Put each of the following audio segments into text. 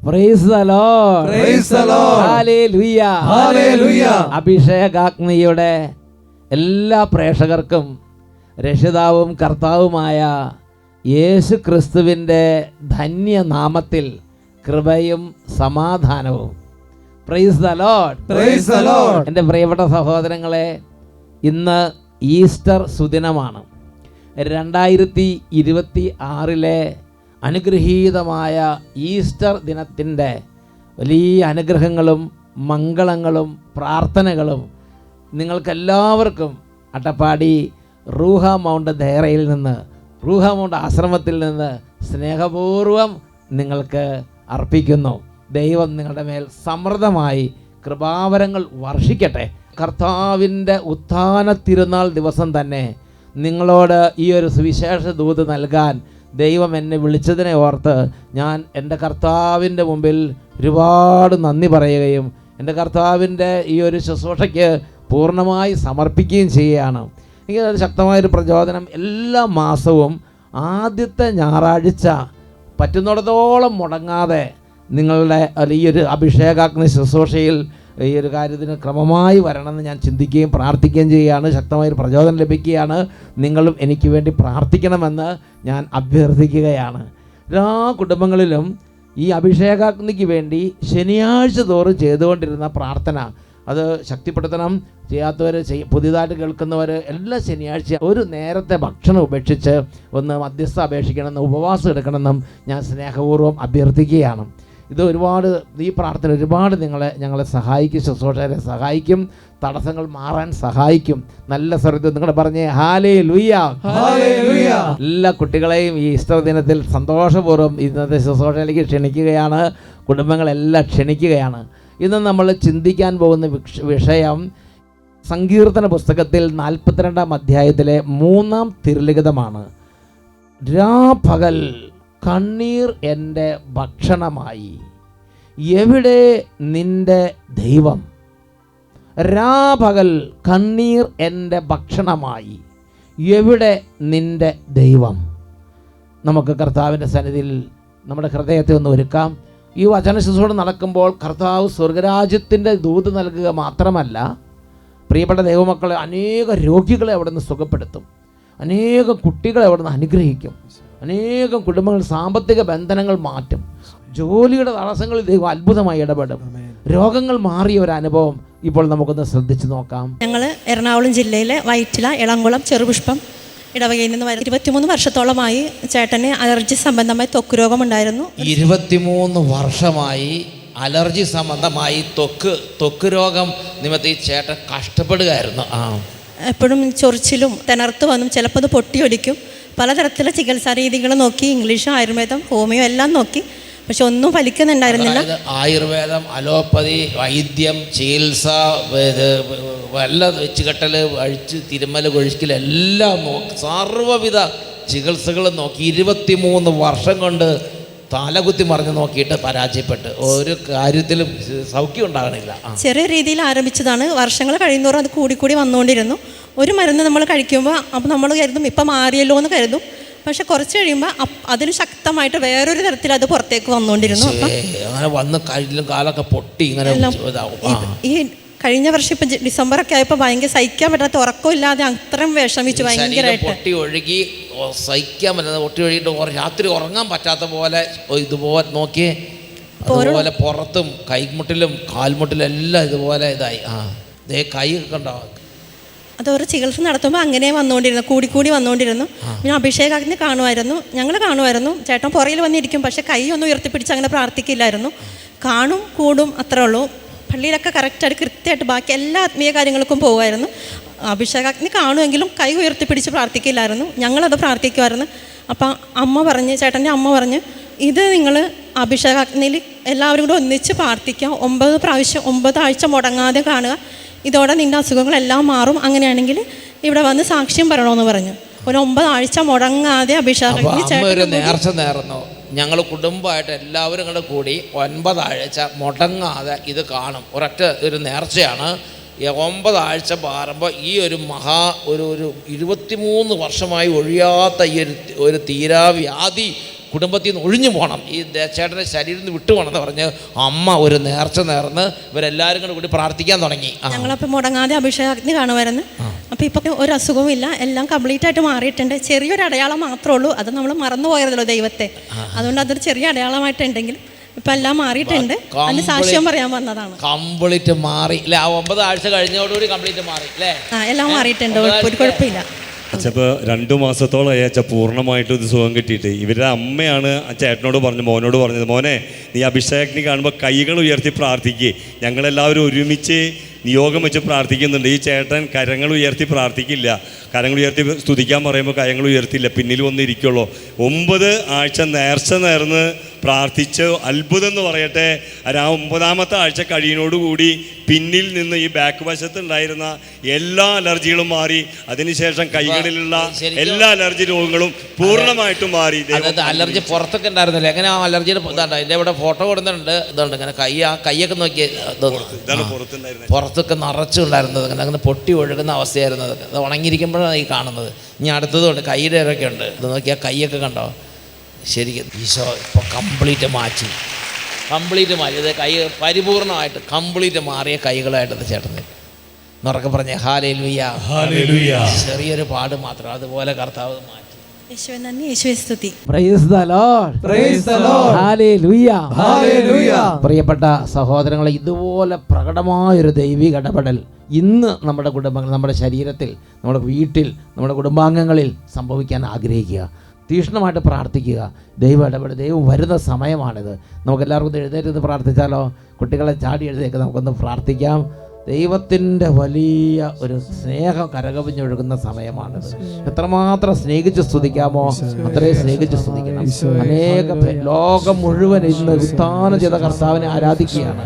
Praise the Lord. Praise the Lord. Hallelujah. Hallelujah. അഭിഷേകാഗ്നിയുടെ എല്ലാ പ്രേക്ഷകർക്കും രക്ഷിതാവും കർത്താവുമായ യേശു ക്രിസ്തുവിൻ്റെ ധന്യനാമത്തിൽ കൃപയും സമാധാനവും. Praise the Lord. Praise the Lord. എൻ്റെ പ്രിയപ്പെട്ട സഹോദരങ്ങളെ, ഇന്ന് ഈസ്റ്റർ സുദിനമാണ്. 2026 അനുഗ്രഹീതമായ ഈസ്റ്റർ ദിനത്തിൻ്റെ വലിയ അനുഗ്രഹങ്ങളും മംഗളങ്ങളും പ്രാർത്ഥനകളും നിങ്ങൾക്കെല്ലാവർക്കും അട്ടപ്പാടി റൂഹ മൗണ്ട് ദേറയിൽ നിന്ന്, റൂഹ മൗണ്ട് ആശ്രമത്തിൽ നിന്ന് സ്നേഹപൂർവം നിങ്ങൾക്ക് അർപ്പിക്കുന്നു. ദൈവം നിങ്ങളുടെ മേൽ സമൃദ്ധമായി കൃപാവരങ്ങൾ വർഷിക്കട്ടെ. കർത്താവിൻ്റെ ഉത്ഥാന തിരുനാൾ ദിവസം തന്നെ നിങ്ങളോട് ഈ ഒരു സുവിശേഷ ദൂത് നൽകാൻ ദൈവം എന്നെ വിളിച്ചതിനെ ഓർത്ത് ഞാൻ എൻ്റെ കർത്താവിൻ്റെ മുമ്പിൽ ഒരുപാട് നന്ദി പറയുകയും എൻ്റെ കർത്താവിൻ്റെ ഈ ഒരു ശുശ്രൂഷയ്ക്ക് പൂർണ്ണമായി സമർപ്പിക്കുകയും ചെയ്യുകയാണ്. എനിക്കൊരു ശക്തമായൊരു പ്രചോദനം, എല്ലാ മാസവും ആദ്യത്തെ ഞായറാഴ്ച പറ്റുന്നിടത്തോളം മുടങ്ങാതെ നിങ്ങളുടെ ഈ ഒരു അഭിഷേകാഗ്നി ശുശ്രൂഷയിൽ ഈ ഒരു കാര്യത്തിന് ക്രമമായി വരണമെന്ന് ഞാൻ ചിന്തിക്കുകയും പ്രാർത്ഥിക്കുകയും ചെയ്യുകയാണ്. ശക്തമായൊരു പ്രചോദനം ലഭിക്കുകയാണ്. നിങ്ങളും എനിക്ക് വേണ്ടി പ്രാർത്ഥിക്കണമെന്ന് ഞാൻ അഭ്യർത്ഥിക്കുകയാണ്. എല്ലാ കുടുംബങ്ങളിലും ഈ അഭിഷേകാഗ്നിക്ക് വേണ്ടി ശനിയാഴ്ച തോറും ചെയ്തുകൊണ്ടിരുന്ന പ്രാർത്ഥന അത് ശക്തിപ്പെടുത്തണം. ചെയ്യാത്തവർ പുതിയതായിട്ട് കേൾക്കുന്നവർ എല്ലാ ശനിയാഴ്ച ഒരു നേരത്തെ ഭക്ഷണം ഉപേക്ഷിച്ച് ഒന്ന് മധ്യസ്ഥ അപേക്ഷിക്കണമെന്നും ഉപവാസം എടുക്കണമെന്നും ഞാൻ സ്നേഹപൂർവ്വം അഭ്യർത്ഥിക്കുകയാണ്. ഇത് ഒരുപാട്, ഈ പ്രാർത്ഥന ഒരുപാട് ഞങ്ങളെ സഹായിക്കും, ശുശ്രൂഷകരെ സഹായിക്കും, തടസ്സങ്ങൾ മാറാൻ സഹായിക്കും. നല്ല സ്വരത്തിൽ നിങ്ങൾ പറഞ്ഞേ ഹല്ലേലൂയ. എല്ലാ കുട്ടികളെയും ഈ ഈസ്റ്റർ ദിനത്തിൽ സന്തോഷപൂർവ്വം ഇന്നത്തെ ശുശ്രൂഷയിലേക്ക് ക്ഷണിക്കുകയാണ്. കുടുംബങ്ങളെല്ലാം ക്ഷണിക്കുകയാണ്. ഇന്ന് നമ്മൾ ചിന്തിക്കാൻ പോകുന്ന വിഷയം സങ്കീർത്തന പുസ്തകത്തിൽ 42-ാം അധ്യായത്തിലെ 3-ാം തിരുലിഖിതമാണ്. രാപകൽ കണ്ണീർ എൻ്റെ ഭക്ഷണമായി, എവിടെ നിൻ്റെ ദൈവം? രാപകൽ കണ്ണീർ എൻ്റെ ഭക്ഷണമായി, എവിടെ നിൻ്റെ ദൈവം? നമുക്ക് കർത്താവിൻ്റെ സന്നിധിയിൽ നമ്മുടെ ഹൃദയത്തെ ഒന്ന് ഒരുക്കാം. ഈ വചന ശുശ്രൂഷ നടക്കുമ്പോൾ കർത്താവ് സ്വർഗരാജ്യത്തിൻ്റെ ദൂത് നൽകുക മാത്രമല്ല, പ്രിയപ്പെട്ട ദൈവമക്കളെ, അനേക രോഗികളെ അവിടെ നിന്ന് സുഖപ്പെടുത്തും, അനേകം കുട്ടികളെ അവിടെ നിന്ന് അനുഗ്രഹിക്കും, അനേകം കുടുംബങ്ങൾ സാമ്പത്തിക ബന്ധനങ്ങൾ മാറ്റും, ജോലിയുടെ തടസ്സങ്ങളിൽ ദൈവം അത്ഭുതമായി ഇടപെടും, രോഗങ്ങൾ മാറിയ ഒരു അനുഭവം ഇപ്പോൾ നമുക്കൊന്ന് ശ്രദ്ധിച്ചു നോക്കാം. ഞങ്ങൾ എറണാകുളം ജില്ലയിലെ വൈറ്റില ഇളംകുളം ചെറുപുഷ്പം ഇടവകയിൽ നിന്ന് 23 വർഷത്തോളമായി ചേട്ടന് അലർജി സംബന്ധമായി ത്വക്ക് രോഗമുണ്ടായിരുന്നു. 23 വർഷമായി അലർജി സംബന്ധമായി ത്വക്ക് രോഗം നിമിത്തം ഈ ചേട്ടൻ കഷ്ടപ്പെടുകയായിരുന്നു. എപ്പോഴും ചൊറിച്ചിലും തിണർത്ത് വന്നും ചിലപ്പോൾ അത് പൊട്ടിയൊലിക്കും. പലതരത്തിലുള്ള ചികിത്സാ രീതികൾ നോക്കി, ഇംഗ്ലീഷ്, ആയുർവേദം, ഹോമിയോ എല്ലാം നോക്കി, പക്ഷെ ഒന്നും ഫലിക്കുന്നുണ്ടായിരുന്നില്ല. ആയുർവേദം, അലോപ്പതി, വൈദ്യം, ചികിത്സ, വെള്ള വെച്ചുകെട്ടൽ, അഴിച്ച് തിരുമ്മൽ, കൊഴിക്കൽ എല്ലാം നോക്കി, സർവ്വവിധ ചികിത്സകളും നോക്കി 23 വർഷം കൊണ്ട് തലകുത്തി മറിഞ്ഞ് നോക്കിയിട്ട് പരാജയപ്പെട്ട് ഒരു കാര്യത്തിലും സൗഖ്യം ഉണ്ടാകണില്ല. ചെറിയ രീതിയിൽ ആരംഭിച്ചതാണ്. വർഷങ്ങൾ കഴിയുന്നതോറും അത് കൂടിക്കൂടി വന്നുകൊണ്ടിരുന്നു. ഒരു മരുന്ന് നമ്മൾ കഴിക്കുമ്പോൾ അപ്പോൾ നമ്മൾ കരുതും ഇപ്പം മാറിയല്ലോ എന്ന് കരുതും. പക്ഷെ കുറച്ച് കഴിയുമ്പോൾ അതിന് ശക്തമായിട്ട് വേറൊരു തരത്തിൽ അത് പുറത്തേക്ക് വന്നുകൊണ്ടിരുന്നു. അങ്ങനെ വന്ന് കയ്യിലും കാലൊക്കെ പൊട്ടി ഇങ്ങനെ. ഈ കഴിഞ്ഞ വർഷം ഇപ്പം ഡിസംബറൊക്കെ ആയപ്പോൾ ഭയങ്കര സഹിക്കാൻ പറ്റാത്ത, ഉറക്കമില്ലാതെ അത്രയും വിഷമിച്ചു ഭയങ്കരമായിട്ട്. പൊട്ടി ഒഴുകി സഹിക്കാൻ പറ്റുന്നത്, പൊട്ടി ഒഴുകിയിട്ട് രാത്രി ഉറങ്ങാൻ പറ്റാത്ത പോലെ ഇതുപോലെ നോക്കി, അതുപോലെ പുറത്തും കൈമുട്ടിലും കാൽമുട്ടിലും എല്ലാം ഇതുപോലെ ഇതായി. കൈ കണ്ടോ? അതോരോ ചികിത്സ നടത്തുമ്പോൾ അങ്ങനെ വന്നുകൊണ്ടിരുന്നു, കൂടിക്കൂടി വന്നുകൊണ്ടിരുന്നു. പിന്നെ അഭിഷേകാഗ്നി ഞങ്ങൾ കാണുമായിരുന്നു. ചേട്ടൻ പുറയിൽ വന്നിരിക്കും, പക്ഷെ കൈ ഒന്നും ഉയർത്തിപ്പിടിച്ച് അങ്ങനെ പ്രാർത്ഥിക്കില്ലായിരുന്നു. കാണും, കൂടും, അത്രേ ഉള്ളൂ. പള്ളിയിലൊക്കെ കറക്റ്റായിട്ട് കൃത്യമായിട്ട് ബാക്കി എല്ലാ ആത്മീയ കാര്യങ്ങൾക്കും പോകുമായിരുന്നു. അഭിഷേകാഗ്നി കാണുമെങ്കിലും കൈ ഉയർത്തിപ്പിടിച്ച് പ്രാർത്ഥിക്കില്ലായിരുന്നു. ഞങ്ങളത് പ്രാർത്ഥിക്കുമായിരുന്നു. അപ്പം ചേട്ടൻ്റെ അമ്മ പറഞ്ഞ്, ഇത് നിങ്ങൾ അഭിഷേകാഗ്നിയിൽ എല്ലാവരും കൂടെ ഒന്നിച്ച് പ്രാർത്ഥിക്കുക, 9 പ്രാവശ്യം 9 ആഴ്ച മുടങ്ങാതെ കാണുക, ഇതോടെ നിൻ്റെ അസുഖങ്ങളെല്ലാം മാറും. അങ്ങനെയാണെങ്കിൽ ഇവിടെ വന്ന് സാക്ഷ്യം പറയണമെന്ന് പറഞ്ഞു. ഒരു 9 ആഴ്ച മുടങ്ങാതെ അഭിഷേകാഗ്നി നേർച്ച നേർന്നു. ഞങ്ങൾ കുടുംബമായിട്ട് എല്ലാവരും കൂടെ കൂടി 9 ആഴ്ച മുടങ്ങാതെ ഇത് കാണും. ഒരൊറ്റ ഒരു നേർച്ചയാണ്. 9 ആഴ്ച മാറുമ്പോൾ ഈ ഒരു ഒരു 23 വർഷമായി ഒഴിയാത്ത ഈ ഒരു തീരാവ്യാധി കുടുംബത്തിൽ നിന്ന് ഒഴിഞ്ഞു പോകണം, ഈ ചേട്ടൻ്റെ ശരീരത്തിൽ നിന്ന് വിട്ടു പോകണം എന്ന് പറഞ്ഞ് അമ്മ ഒരു നേർച്ച നേർന്ന് ഇവരെല്ലാവരും കൂടി പ്രാർത്ഥിക്കാൻ തുടങ്ങി. ഞങ്ങളപ്പോൾ മുടങ്ങാതെ അഭിഷേകാഗ്നി കാണുമായിരുന്നു. അപ്പോൾ ഇപ്പം ഒരു അസുഖവും ഇല്ല, എല്ലാം കംപ്ലീറ്റ് ആയിട്ട് മാറിയിട്ടുണ്ട്. ചെറിയൊരു അടയാളം മാത്രമേ ഉള്ളൂ, അത് നമ്മൾ മറന്നു പോയതല്ലോ ദൈവത്തെ, അതുകൊണ്ട് അതൊരു ചെറിയ അടയാളമായിട്ടുണ്ടെങ്കിലും ഇപ്പം എല്ലാം മാറിയിട്ടുണ്ട്. അതിന് സാക്ഷ്യം പറയാൻ വന്നതാണ്. കംപ്ലീറ്റ് മാറി അല്ലേ? 9 ആഴ്ച കഴിഞ്ഞോടുകൂടി കംപ്ലീറ്റ് മാറി അല്ലേ? എല്ലാം മാറിയിട്ടുണ്ട്, ഒരു കുഴപ്പമില്ല. അച്ഛപ്പോൾ 2 മാസത്തോളമായി അച്ഛൻ പൂർണ്ണമായിട്ടും ഇത് സുഖം കിട്ടിയിട്ട്. ഇവരുടെ അമ്മയാണ് ആ ചേട്ടനോട് പറഞ്ഞു, മോനോട് പറഞ്ഞത്, മോനെ നീ അഭിഷേകിനെ കാണുമ്പോൾ കൈകൾ ഉയർത്തി പ്രാർത്ഥിക്കുക. ഞങ്ങളെല്ലാവരും ഒരുമിച്ച് നിയോഗം വെച്ച് പ്രാർത്ഥിക്കുന്നുണ്ട്. ഈ ചേട്ടൻ കരങ്ങൾ ഉയർത്തി പ്രാർത്ഥിക്കില്ല, കരങ്ങൾ ഉയർത്തി സ്തുതിക്കാൻ പറയുമ്പോൾ കരങ്ങൾ ഉയർത്തില്ല, പിന്നിൽ വന്നിരിക്കുള്ളൂ. 9 ആഴ്ച നേർച്ച നേർന്ന് പ്രാർത്ഥിച്ച് അത്ഭുതം എന്ന് പറയട്ടെ. ആ 9ാമത്തെ ആഴ്ച കഴിയുന്നതോടുകൂടി പിന്നിൽ നിന്ന് ഈ ബാക്ക് വശത്ത് ഉണ്ടായിരുന്ന എല്ലാ അലർജികളും മാറി. അതിനുശേഷം കൈകളിലുള്ള എല്ലാ അലർജി രോഗങ്ങളും പൂർണ്ണമായിട്ടും മാറി. അലർജി പുറത്തൊക്കെ ഉണ്ടായിരുന്നില്ല, എങ്ങനെ ആ അലർജിയുടെ ഇതാണ്ട് എൻ്റെ ഇവിടെ ഫോട്ടോ കൊടുത്തിട്ടുണ്ട്. ഇതുണ്ട് ഇങ്ങനെ കൈയൊക്കെ നോക്കി, പുറത്തൊക്കെ നിറച്ചുണ്ടായിരുന്നത്, അങ്ങനെ പൊട്ടി ഒഴുകുന്ന അവസ്ഥയായിരുന്നത്. അത് ഉണങ്ങിയിരിക്കുമ്പോഴാണ് ഈ കാണുന്നത്. ഇനി അടുത്തതുകൊണ്ട് കൈയുടെ ഇടയൊക്കെ ഉണ്ട്, ഇത് നോക്കിയാൽ കൈയൊക്കെ കണ്ടോ. ശരിക്കും ഈശോ ഇപ്പോൾ കംപ്ലീറ്റ് മാറ്റി. ഇത് കൈ പരിപൂർണമായിട്ട് കംപ്ലീറ്റ് മാറിയ കൈകളായിട്ടത് ചേട്ടന് ഉറക്കെ പറഞ്ഞേ ഹല്ലേലൂയ. ചെറിയൊരു പാട് മാത്രം, അതുപോലെ കർത്താവ് മാറ്റി. യേശുവേ നന്ദി, യേശുവേ സ്തുതി. Praise the Lord, praise the Lord, hallelujah, hallelujah. പ്രിയപ്പെട്ട സഹോദരങ്ങളെ, ഇതുപോലെ പ്രകടമായൊരു ദൈവിക ഇടപെടൽ ഇന്ന് നമ്മുടെ കുടുംബങ്ങൾ, നമ്മുടെ ശരീരത്തിൽ, നമ്മുടെ വീട്ടിൽ, നമ്മുടെ കുടുംബാംഗങ്ങളിൽ സംഭവിക്കാൻ ആഗ്രഹിക്കുക. തീക്ഷ്ണമായിട്ട് പ്രാർത്ഥിക്കുക. ദൈവം ഇടപെടും. ദൈവം വരുന്ന സമയമാണിത്. നമുക്കെല്ലാവർക്കും എഴുന്നേറ്റ് പ്രാർത്ഥിച്ചാലോ? കുട്ടികളെ ചാടി എഴുന്നേക്ക് നമുക്കൊന്ന് പ്രാർത്ഥിക്കാം. ദൈവത്തിൻ്റെ വലിയ ഒരു സ്നേഹം കരകവിഞ്ഞൊഴുകുന്ന സമയമാണിത്. എത്രമാത്രം സ്നേഹിച്ച് സ്തുതിക്കാമോ അത്രയും സ്നേഹിച്ച് സ്തുതിക്കണം. അനേക ലോകം മുഴുവൻ ഇന്ന് ഉത്ഥാനം ചെയ്ത കർത്താവിനെ ആരാധിക്കുകയാണ്.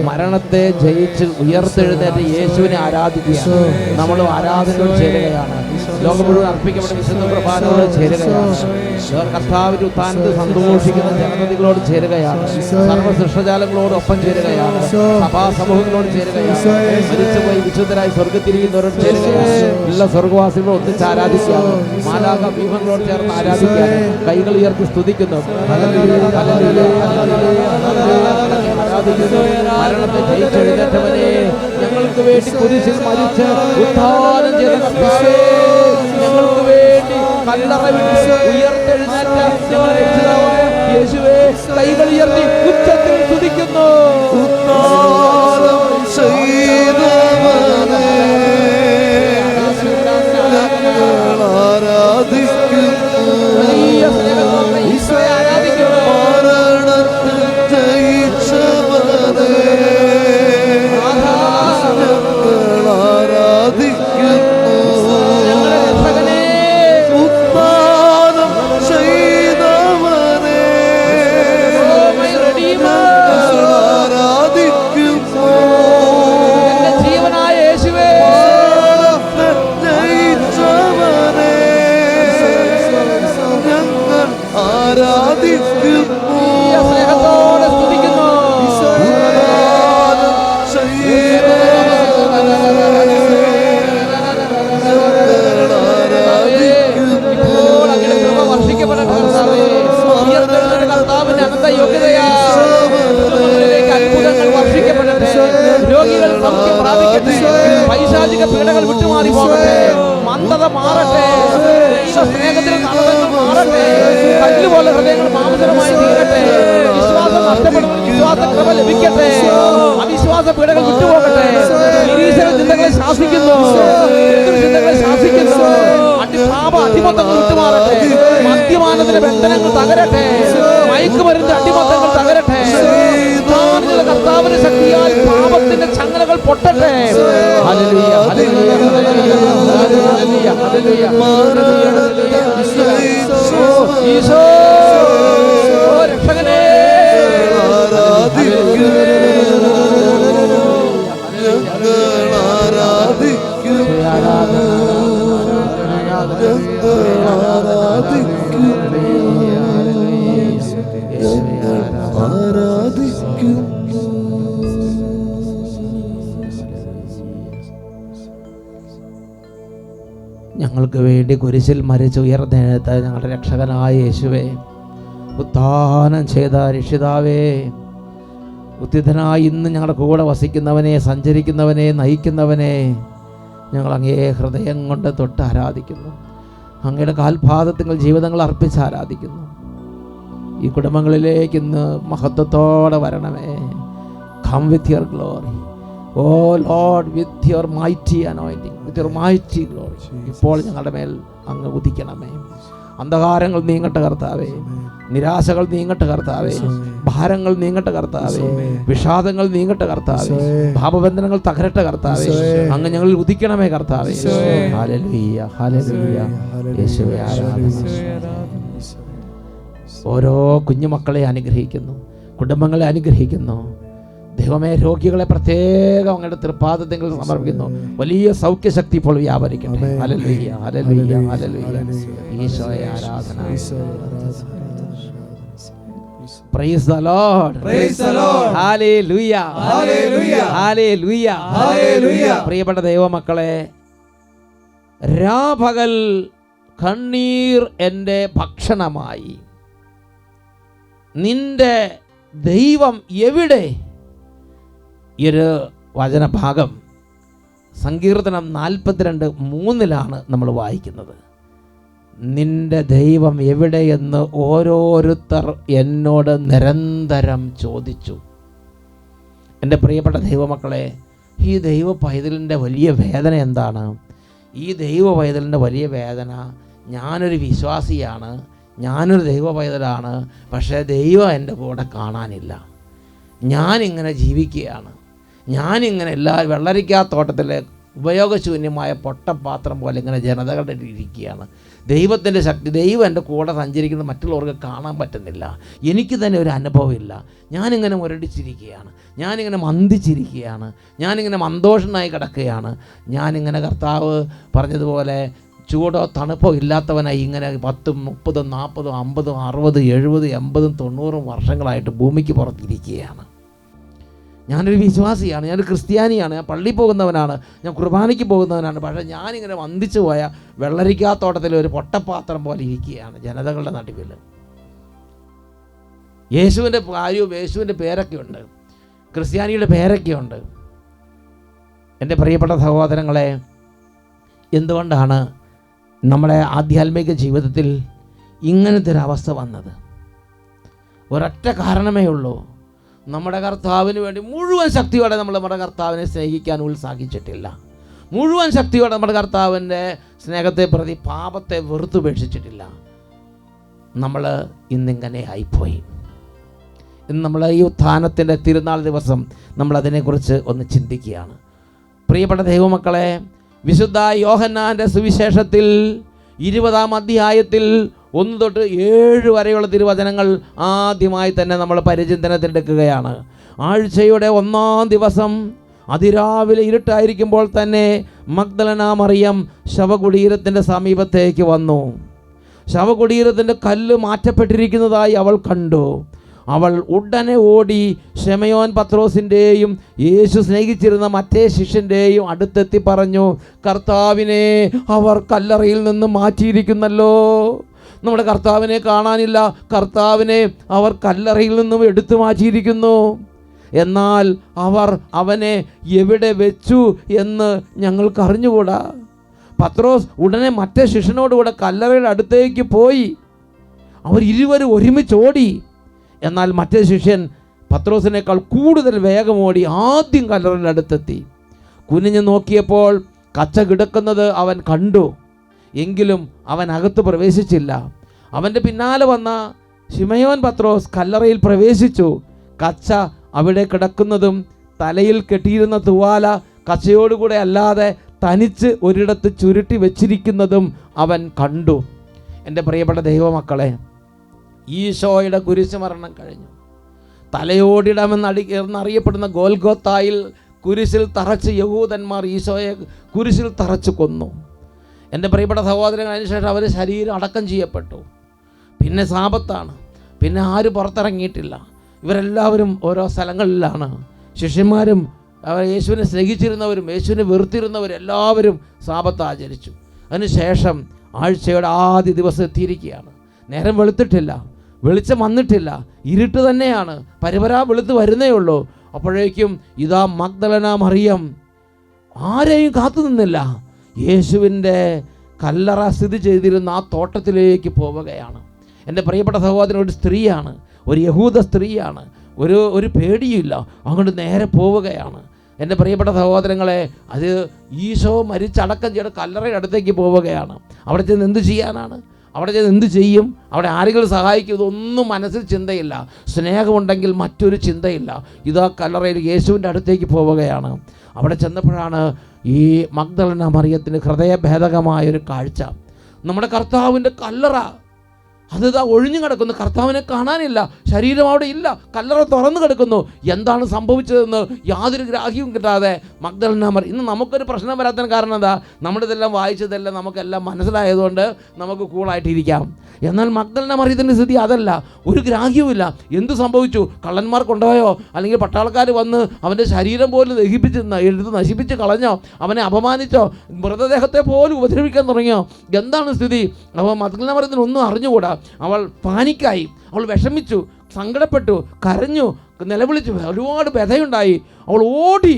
മരണത്തെ ജയിച്ച് ഉയർത്തെഴുന്നേറ്റ് യേശുവിനെ ആരാധിക്കുകയാണ്. നമ്മളും ആരാധനയോട് ചേരുകയാണ്. ലോകം മുഴുവൻ അർപ്പിക്കപ്പെട്ട വിശുദ്ധ കുർബാനയോട് ചേരുകയാണ്. കർത്താവിന്റെ ഉത്ഥാനത്തിൽ സന്തോഷിക്കുന്ന ജനതകളോട് ചേരുകയാണ്. സർവ്വ സൃഷ്ടജാലങ്ങളോടൊപ്പം ചേരുകയാണ്. സഭാ സമൂഹങ്ങളോട് ചേരുകയാണ്. മരിച്ചുപോയി വിശുദ്ധരായി സ്വർഗത്തിരിക്കുന്നവരോട് ചേരുകയാണ്. എല്ലാ സ്വർഗവാസികളോട് ഒന്നിച്ച് ആരാധിക്കുകയാണ്. മാലാഖ വ്യൂഹങ്ങളോട് ചേർന്ന് ആരാധിക്കുകയാണ്. കൈകൾ ഉയർത്തി സ്തുതിക്കുന്നു. മരണത്തെ ജയിച്ചെഴുന്നേറ്റവനെ, ഞങ്ങൾക്ക് വേണ്ടി കുരിശിൽ മരിച്ച് ഉത്ഥാനം ചെയ്ത കർത്താവേ, ഞങ്ങൾക്ക് വേണ്ടി കല്ലറ വിട്ട് ഉയർത്തെഴുന്നേറ്റ ഞങ്ങളുടെ രക്ഷിതാവായ യേശുവേ, കൈകൾ ഉയർത്തി ഉച്ചത്തിൽ സ്തുതിക്കുന്നു. പൈശാചിക പീഡകൾ വിട്ടുമാറി പോകട്ടെ. മന്ദത മാറട്ടെ. സ്നേഹത്തിന് നടത്തങ്ങൾ മാറട്ടെ. കല്ലുപോലെ ഹൃദയങ്ങൾ മാംസമായി തീരട്ടെ. വിശ്വാസം നഷ്ടപ്പെടുന്ന വിശ്വാസക്രമ ലഭിക്കട്ടെ. അവിശ്വാസ പീഡകൾ വിട്ടുപോകട്ടെ. നിരീശ്വര ചിന്തകളെ ശാസിക്കുന്നു. ചിന്തകളെ ശാസിക്കുന്നു. പാപ അടിമത്തങ്ങൾ വിട്ടുമാറട്ടെ. മദ്യപാനത്തിന്റെ ബന്ധനങ്ങൾ തകരട്ടെ. മയക്കുമരുന്ന് അടിമത്തങ്ങൾ തകരട്ടെ. കർത്താവിന്റെ ശക്തിയാൽ പാപത്തിന്റെ ചങ്ങലകൾ പൊട്ടട്ടെ. ഹല്ലേലൂയ, ഹല്ലേലൂയ, ഹല്ലേലൂയ, ഹല്ലേലൂയ, ഈശോ രക്ഷകനേ, ഞങ്ങൾക്ക് വേണ്ടി കുരിശിൽ മരിച്ച് ഉയർന്നെഴുത്ത ഞങ്ങളുടെ രക്ഷകനായ യേശുവേ, ഉത്ഥാനം ചെയ്ത രക്ഷിതാവേ, ഉത്തിതനായി ഇന്ന് ഞങ്ങളുടെ കൂടെ വസിക്കുന്നവനെ, സഞ്ചരിക്കുന്നവനെ, നയിക്കുന്നവനെ ഞങ്ങൾ അങ്ങേ ഹൃദയം കൊണ്ട് തൊട്ട് ആരാധിക്കുന്നു. അങ്ങയുടെ കാൽപാദത്തിൽ ജീവിതങ്ങൾ അർപ്പിച്ച് ആരാധിക്കുന്നു. ഈ കുടുംബങ്ങളിലേക്ക് ഇന്ന് മഹത്വത്തോടെ വരണമേ. Come with your glory, O Lord, with your mighty anointing, with your mighty glory. ഇപ്പോൾ ഞങ്ങളുടെ മേൽ അങ്ങ് ഉദിക്കണമേ. അന്ധകാരങ്ങൾ നീങ്ങട്ടെ കർത്താവേ, നിരാശകൾ നീങ്ങട്ടെ കർത്താവേ, ഭാരങ്ങൾ നീങ്ങട്ടെ കർത്താവേ, വിഷാദങ്ങൾ നീങ്ങട്ടെ കർത്താവേ, പാപബന്ധനങ്ങൾ തകരട്ടെ കർത്താവേ. അങ്ങ് ഞങ്ങളിൽ ഉദിക്കണമേ കർത്താവേ. ഹല്ലേലൂയ, ഹല്ലേലൂയ, യേശുവേ ആരാധന. ഓരോ കുഞ്ഞുമക്കളെ അനുഗ്രഹിക്കുന്നു, കുടുംബങ്ങളെ അനുഗ്രഹിക്കുന്നു. ദൈവമേ, രോഗികളെ പ്രത്യേകം അങ്ങയുടെ തൃപ്പാദത്തിൽ സമർപ്പിക്കുന്നു. വലിയ സൗഖ്യശക്തി ഇപ്പോൾ വ്യാപരിക്കട്ടെ. ഹല്ലേലൂയ, ഹല്ലേലൂയ, ഹല്ലേലൂയ, ഈശോയെ ആരാധന. Praise the Lord. Praise the Lord. Hallelujah. Hallelujah. Hallelujah. Hallelujah. പ്രിയപ്പെട്ട ദൈവമക്കളെ, രാപകൽ കണ്ണീർ എൻ്റെ ഭക്ഷണമായി. നിന്റെ ദൈവം എവിടെ? ഈ ഒരു വചനഭാഗം സങ്കീർത്തനം 42:3 നമ്മൾ വായിക്കുന്നത്. നിന്റെ ദൈവം എവിടെയെന്ന് ഓരോരുത്തർ എന്നോട് നിരന്തരം ചോദിച്ചു. എൻ്റെ പ്രിയപ്പെട്ട ദൈവമക്കളെ, ഈ ദൈവ പൈതലിൻ്റെ വലിയ വേദന എന്താണ്? ഈ ദൈവ പൈതലിൻ്റെ വലിയ വേദന, ഞാനൊരു വിശ്വാസിയാണ്, ഞാനൊരു ദൈവ പൈതലാണ്, പക്ഷേ ദൈവം എൻ്റെ കൂടെ കാണാനില്ല. ഞാനിങ്ങനെ ജീവിക്കുകയാണ്, ഞാനിങ്ങനെ എല്ലാ വെള്ളരിക്കാത്തോട്ടത്തിലെ ഉപയോഗശൂന്യമായ പൊട്ടപാത്രം പോലെ ഇങ്ങനെ ജനതകളുടെ ഇരിക്കുകയാണ്. ദൈവത്തിൻ്റെ ശക്തി, ദൈവം എൻ്റെ കൂടെ സഞ്ചരിക്കുന്നത് മറ്റുള്ളവർക്ക് കാണാൻ പറ്റുന്നില്ല. എനിക്ക് തന്നെ ഒരു അനുഭവമില്ല. ഞാനിങ്ങനെ മുരടിച്ചിരിക്കുകയാണ്, ഞാനിങ്ങനെ മന്ദിച്ചിരിക്കുകയാണ്, ഞാനിങ്ങനെ മന്ദോഷനായി കിടക്കുകയാണ്. ഞാനിങ്ങനെ കർത്താവ് പറഞ്ഞതുപോലെ ചൂടോ തണുപ്പോ ഇല്ലാത്തവനായി ഇങ്ങനെ 10, 30, 40, 50, 60, 70, 80, 90 വർഷങ്ങളായിട്ട് ഭൂമിക്ക് പുറത്തിരിക്കുകയാണ്. ഞാനൊരു വിശ്വാസിയാണ്, ഞാനൊരു ക്രിസ്ത്യാനിയാണ്, ഞാൻ പള്ളിയിൽ പോകുന്നവനാണ്, ഞാൻ കുർബാനയ്ക്ക് പോകുന്നവനാണ്. പക്ഷേ ഞാനിങ്ങനെ വന്ദിച്ചു പോയ വെള്ളരിക്കാത്തോട്ടത്തിൽ ഒരു പൊട്ടപ്പാത്രം പോലെ ഇരിക്കുകയാണ് ജനതകളുടെ നടുവിൽ. യേശുവിൻ്റെ കാര്യവും യേശുവിൻ്റെ പേരൊക്കെ ഉണ്ട്, ക്രിസ്ത്യാനിയുടെ പേരൊക്കെ ഉണ്ട്. എൻ്റെ പ്രിയപ്പെട്ട സഹോദരങ്ങളെ, എന്തുകൊണ്ടാണ് നമ്മുടെ ആധ്യാത്മിക ജീവിതത്തിൽ ഇങ്ങനത്തെ ഒരു അവസ്ഥ വന്നത്? ഒരൊറ്റ കാരണമേ ഉള്ളൂ. നമ്മുടെ കർത്താവിന് വേണ്ടി മുഴുവൻ ശക്തിയോടെ നമ്മൾ നമ്മുടെ കർത്താവിനെ സ്നേഹിക്കാൻ ഉത്സാഹിച്ചിട്ടില്ല. മുഴുവൻ ശക്തിയോടെ നമ്മുടെ കർത്താവിൻ്റെ സ്നേഹത്തെ പ്രതി പാപത്തെ വെറുത്തുപേക്ഷിച്ചിട്ടില്ല. നമ്മൾ ഇന്നിങ്ങനെ ആയിപ്പോയി. ഇന്ന് നമ്മൾ ഈ ഉത്ഥാനത്തിൻ്റെ തിരുനാൾ ദിവസം നമ്മളതിനെക്കുറിച്ച് ഒന്ന് ചിന്തിക്കുകയാണ്. പ്രിയപ്പെട്ട ദൈവമക്കളെ, വിശുദ്ധ യോഹന്നാൻ്റെ സുവിശേഷത്തിൽ 20-ാം അധ്യായത്തിൽ 1 തൊട്ട് 7 വരെയുള്ള തിരുവചനങ്ങൾ ആദ്യമായി തന്നെ നമ്മൾ പരിചിന്തനത്തിലെടുക്കുകയാണ്. ആഴ്ചയുടെ 1-ാം ദിവസം അതിരാവിലെ ഇരുട്ടായിരിക്കുമ്പോൾ തന്നെ മഗ്ദലന മറിയം ശവകുടീരത്തിൻ്റെ സമീപത്തേക്ക് വന്നു. ശവകുടീരത്തിൻ്റെ കല്ല് മാറ്റപ്പെട്ടിരിക്കുന്നതായി അവൾ കണ്ടു. അവൾ ഉടനെ ഓടി ശിമയോൻ പത്രോസിൻ്റെയും യേശു സ്നേഹിച്ചിരുന്ന മറ്റേ ശിഷ്യൻ്റെയും അടുത്തെത്തി പറഞ്ഞു, കർത്താവിനെ അവർ കല്ലറയിൽ നിന്ന് മാറ്റിയിരിക്കുന്നല്ലോ. നമ്മുടെ കർത്താവിനെ കാണാനില്ല, കർത്താവിനെ അവർ കല്ലറയിൽ നിന്നും എടുത്തു മാറ്റിയിരിക്കുന്നു. എന്നാൽ അവർ അവനെ എവിടെ വെച്ചു എന്ന് ഞങ്ങൾക്കറിഞ്ഞുകൂടാ. പത്രോസ് ഉടനെ മറ്റേ ശിഷ്യനോടുകൂടെ കല്ലറയുടെ അടുത്തേക്ക് പോയി. അവർ ഇരുവരും ഒരുമിച്ച് ഓടി. എന്നാൽ മറ്റേ ശിഷ്യൻ പത്രോസിനേക്കാൾ കൂടുതൽ വേഗം ഓടി ആദ്യം കല്ലറയുടെ അടുത്തെത്തി. കുനിഞ്ഞു നോക്കിയപ്പോൾ കച്ച കിടക്കുന്നത് അവൻ കണ്ടു. എങ്കിലും അവൻ അകത്ത് പ്രവേശിച്ചില്ല. അവൻ്റെ പിന്നാലെ വന്ന ശിമയോൻ പത്രോസ് കല്ലറയിൽ പ്രവേശിച്ചു. കച്ച അവിടെ കിടക്കുന്നതും തലയിൽ കെട്ടിയിരുന്ന തുവാല കച്ചയോടുകൂടെ അല്ലാതെ തനിച്ച് ഒരിടത്ത് ചുരുട്ടി വെച്ചിരിക്കുന്നതും അവൻ കണ്ടു. എൻ്റെ പ്രിയപ്പെട്ട ദൈവമക്കളെ, ഈശോയുടെ കുരിശുമരണം കഴിഞ്ഞു. തലയോടിടമെന്നറിയപ്പെടുന്ന ഗോൽഗോത്തായിൽ കുരിശിൽ തറച്ച് യഹൂദന്മാർ ഈശോയെ കുരിശിൽ തറച്ച് കൊന്നു. എൻ്റെ പ്രിയപ്പെട്ട സഹോദരങ്ങൾ, അതിനുശേഷം അവർ ശരീരം അടക്കം ചെയ്യപ്പെട്ടു. പിന്നെ സാബത്താണ്, പിന്നെ ആരും പുറത്തിറങ്ങിയിട്ടില്ല. ഇവരെല്ലാവരും ഓരോ സ്ഥലങ്ങളിലാണ്. ശിഷ്യന്മാരും യേശുവിനെ സ്നേഹിച്ചിരുന്നവരും യേശുവിനെ വെറുത്തിരുന്നവരും എല്ലാവരും സാബത്ത് ആചരിച്ചു. അതിനുശേഷം ആഴ്ചയുടെ ആദ്യ ദിവസം എത്തിയിരിക്കുകയാണ്. നേരം വെളുത്തിട്ടില്ല. വെളിച്ചം വന്നിട്ടില്ല, ഇരുട്ട് തന്നെയാണ്, പരിപരാ വെളുത്ത് വരുന്നേ ഉള്ളൂ. അപ്പോഴേക്കും ഇതാ മഗ്ദലന മറിയം ആരെയും കാത്തു നിന്നില്ല, യേശുവിൻ്റെ കല്ലറ സ്ഥിതി ചെയ്തിരുന്ന ആ തോട്ടത്തിലേക്ക് പോവുകയാണ്. എൻ്റെ പ്രിയപ്പെട്ട സഹോദരൻ ഒരു സ്ത്രീയാണ്, ഒരു യഹൂദ സ്ത്രീയാണ്, ഒരു പേടിയില്ല, അങ്ങോട്ട് നേരെ പോവുകയാണ്. എൻ്റെ പ്രിയപ്പെട്ട സഹോദരങ്ങളെ, അത് ഈശോ മരിച്ചടക്കം ചെയ്ത കല്ലറയുടെ അടുത്തേക്ക് പോവുകയാണ്. അവിടെ ചെന്ന് എന്ത് ചെയ്യാനാണ്? അവിടെ ചെന്ന് എന്ത് ചെയ്യും? അവിടെ ആരെങ്കിലും സഹായിക്കും? ഇതൊന്നും മനസ്സിൽ ചിന്തയില്ല. സ്നേഹമുണ്ടെങ്കിൽ മറ്റൊരു ചിന്തയില്ല. ഇതാ കല്ലറയിൽ യേശുവിൻ്റെ അടുത്തേക്ക് പോവുകയാണ്. അവിടെ ചെന്നപ്പോഴാണ് ഈ മഗ്ദലന മറിയത്തിന് ഹൃദയഭേദകമായൊരു കാഴ്ച. നമ്മുടെ കർത്താവിൻ്റെ കല്ലറ അതിതാ ഒഴിഞ്ഞു കിടക്കുന്നു, കർത്താവിനെ കാണാനില്ല, ശരീരം അവിടെ ഇല്ല, കല്ലറ തുറന്നു കിടക്കുന്നു. എന്താണ് സംഭവിച്ചതെന്ന് യാതൊരു ഗ്രാഹ്യവും കിട്ടാതെ മഗ്ദലന മറിയം. ഇന്ന് നമുക്കൊരു പ്രശ്നം വരാത്തതിന് കാരണം എന്താ? നമ്മളിതെല്ലാം വായിച്ചതെല്ലാം നമുക്കെല്ലാം മനസ്സിലായതുകൊണ്ട് നമുക്ക് കൂളായിട്ടിരിക്കാം. എന്നാൽ മഗ്ദലന മറിയത്തിൻ്റെ സ്ഥിതി അതല്ല, ഒരു ഗ്രാഹ്യവുമില്ല. എന്ത് സംഭവിച്ചു? കള്ളന്മാർ കൊണ്ടുപോയോ? അല്ലെങ്കിൽ പട്ടാളക്കാർ വന്ന് അവൻ്റെ ശരീരം പോലും എടുത്ത് നശിപ്പിച്ച് കളഞ്ഞോ? അവനെ അപമാനിച്ചോ? മൃതദേഹത്തെ പോലും ഉപദ്രവിക്കാൻ തുടങ്ങിയോ? എന്താണ് സ്ഥിതി? അപ്പോൾ മഗ്ദലന മറിയത്തിന് ഒന്നും അറിഞ്ഞുകൂടാ. അവൾ പാനിക്കായി, അവൾ വിഷമിച്ചു, സങ്കടപ്പെട്ടു, കരഞ്ഞു, നിലവിളിച്ചു, ഒരുപാട് വ്യഥയുണ്ടായി. അവൾ ഓടി,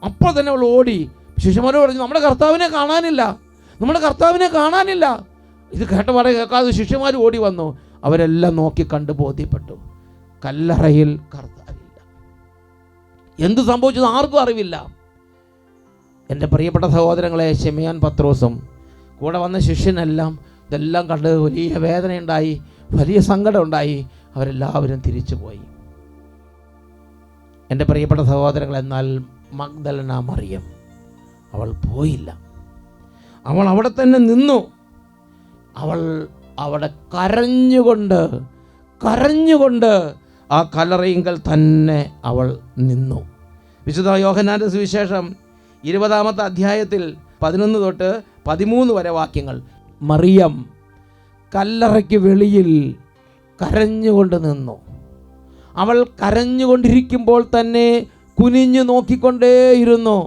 അപ്പോൾ തന്നെ അവൾ ഓടി. ശിഷ്യന്മാരോട് പറഞ്ഞു, നമ്മുടെ കർത്താവിനെ കാണാനില്ല, നമ്മുടെ കർത്താവിനെ കാണാനില്ല. ഇത് കേട്ടപാടെ കേൾക്കാതെ ശിഷ്യന്മാർ ഓടി വന്നു. അവരെല്ലാം നോക്കി കണ്ടു ബോധ്യപ്പെട്ടു, കല്ലറയിൽ കർത്താവില്ല. എന്ത് സംഭവിച്ചത് ആർക്കും അറിവില്ല. എൻ്റെ പ്രിയപ്പെട്ട സഹോദരങ്ങളെ, ശിമയോൻ പത്രോസും കൂടെ വന്ന ശിഷ്യനെല്ലാം ഇതെല്ലാം കണ്ട് വലിയ വേദനയുണ്ടായി, വലിയ സങ്കടം ഉണ്ടായി. അവരെല്ലാവരും തിരിച്ചു പോയി. എൻ്റെ പ്രിയപ്പെട്ട സഹോദരങ്ങൾ, എന്നാൽ മഗ്ദലന മറിയം അവൾ പോയില്ല. അവൾ അവിടെ തന്നെ നിന്നു. അവൾ അവിടെ കരഞ്ഞുകൊണ്ട് ആ കല്ലറയിങ്കൽ തന്നെ അവൾ നിന്നു. വിശുദ്ധ യോഹന്നാൻ്റെ സുവിശേഷം 20-ാമത്തെ അധ്യായത്തിൽ 11 തൊട്ട് 13 വരെ വാക്യങ്ങൾ. മറിയം കല്ലറയ്ക്ക് വെളിയിൽ കരഞ്ഞുകൊണ്ട് നിന്നു. അവൾ കരഞ്ഞുകൊണ്ടിരിക്കുമ്പോൾ തന്നെ കുനിഞ്ഞു നോക്കിക്കൊണ്ടേയിരുന്നു,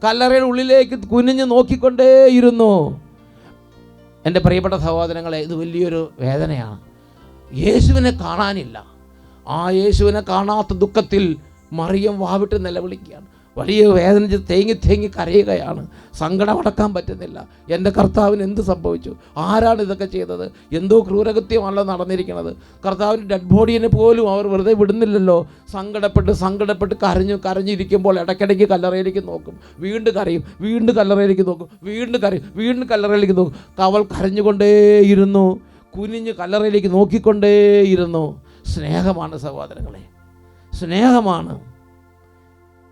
കല്ലറയുടെ ഉള്ളിലേക്ക് കുനിഞ്ഞു നോക്കിക്കൊണ്ടേയിരുന്നു. എൻ്റെ പ്രിയപ്പെട്ട സഹോദരങ്ങളെ, ഇത് വലിയൊരു വേദനയാണ്. യേശുവിനെ കാണാനില്ല. ആ യേശുവിനെ കാണാത്ത ദുഃഖത്തിൽ മറിയം വാവിട്ട് നിലവിളിക്കുകയാണ്. വലിയ വേദനിച്ച് തേങ്ങി കരയുകയാണ്. സങ്കടമടക്കാൻ പറ്റുന്നില്ല. എൻ്റെ കർത്താവിന് എന്ത് സംഭവിച്ചു? ആരാണ് ഇതൊക്കെ ചെയ്തത്? എന്തോ ക്രൂരകൃത്യമാണല്ലോ നടന്നിരിക്കുന്നത്. കർത്താവിൻ്റെ ഡെഡ് ബോഡിയെ പോലും അവർ വെറുതെ വിടുന്നില്ലല്ലോ. സങ്കടപ്പെട്ട് കരഞ്ഞിരിക്കുമ്പോൾ ഇടയ്ക്കിടയ്ക്ക് കല്ലറയിലേക്ക് നോക്കും, വീണ്ടും കരയും, വീണ്ടും കല്ലറയിലേക്ക് നോക്കും, വീണ്ടും കല്ലറയിലേക്ക് നോക്കും. അവൾ കരഞ്ഞുകൊണ്ടേയിരുന്നു, കുനിഞ്ഞ് കല്ലറയിലേക്ക് നോക്കിക്കൊണ്ടേയിരുന്നു. സ്നേഹമാണ് സഹോദരങ്ങളെ,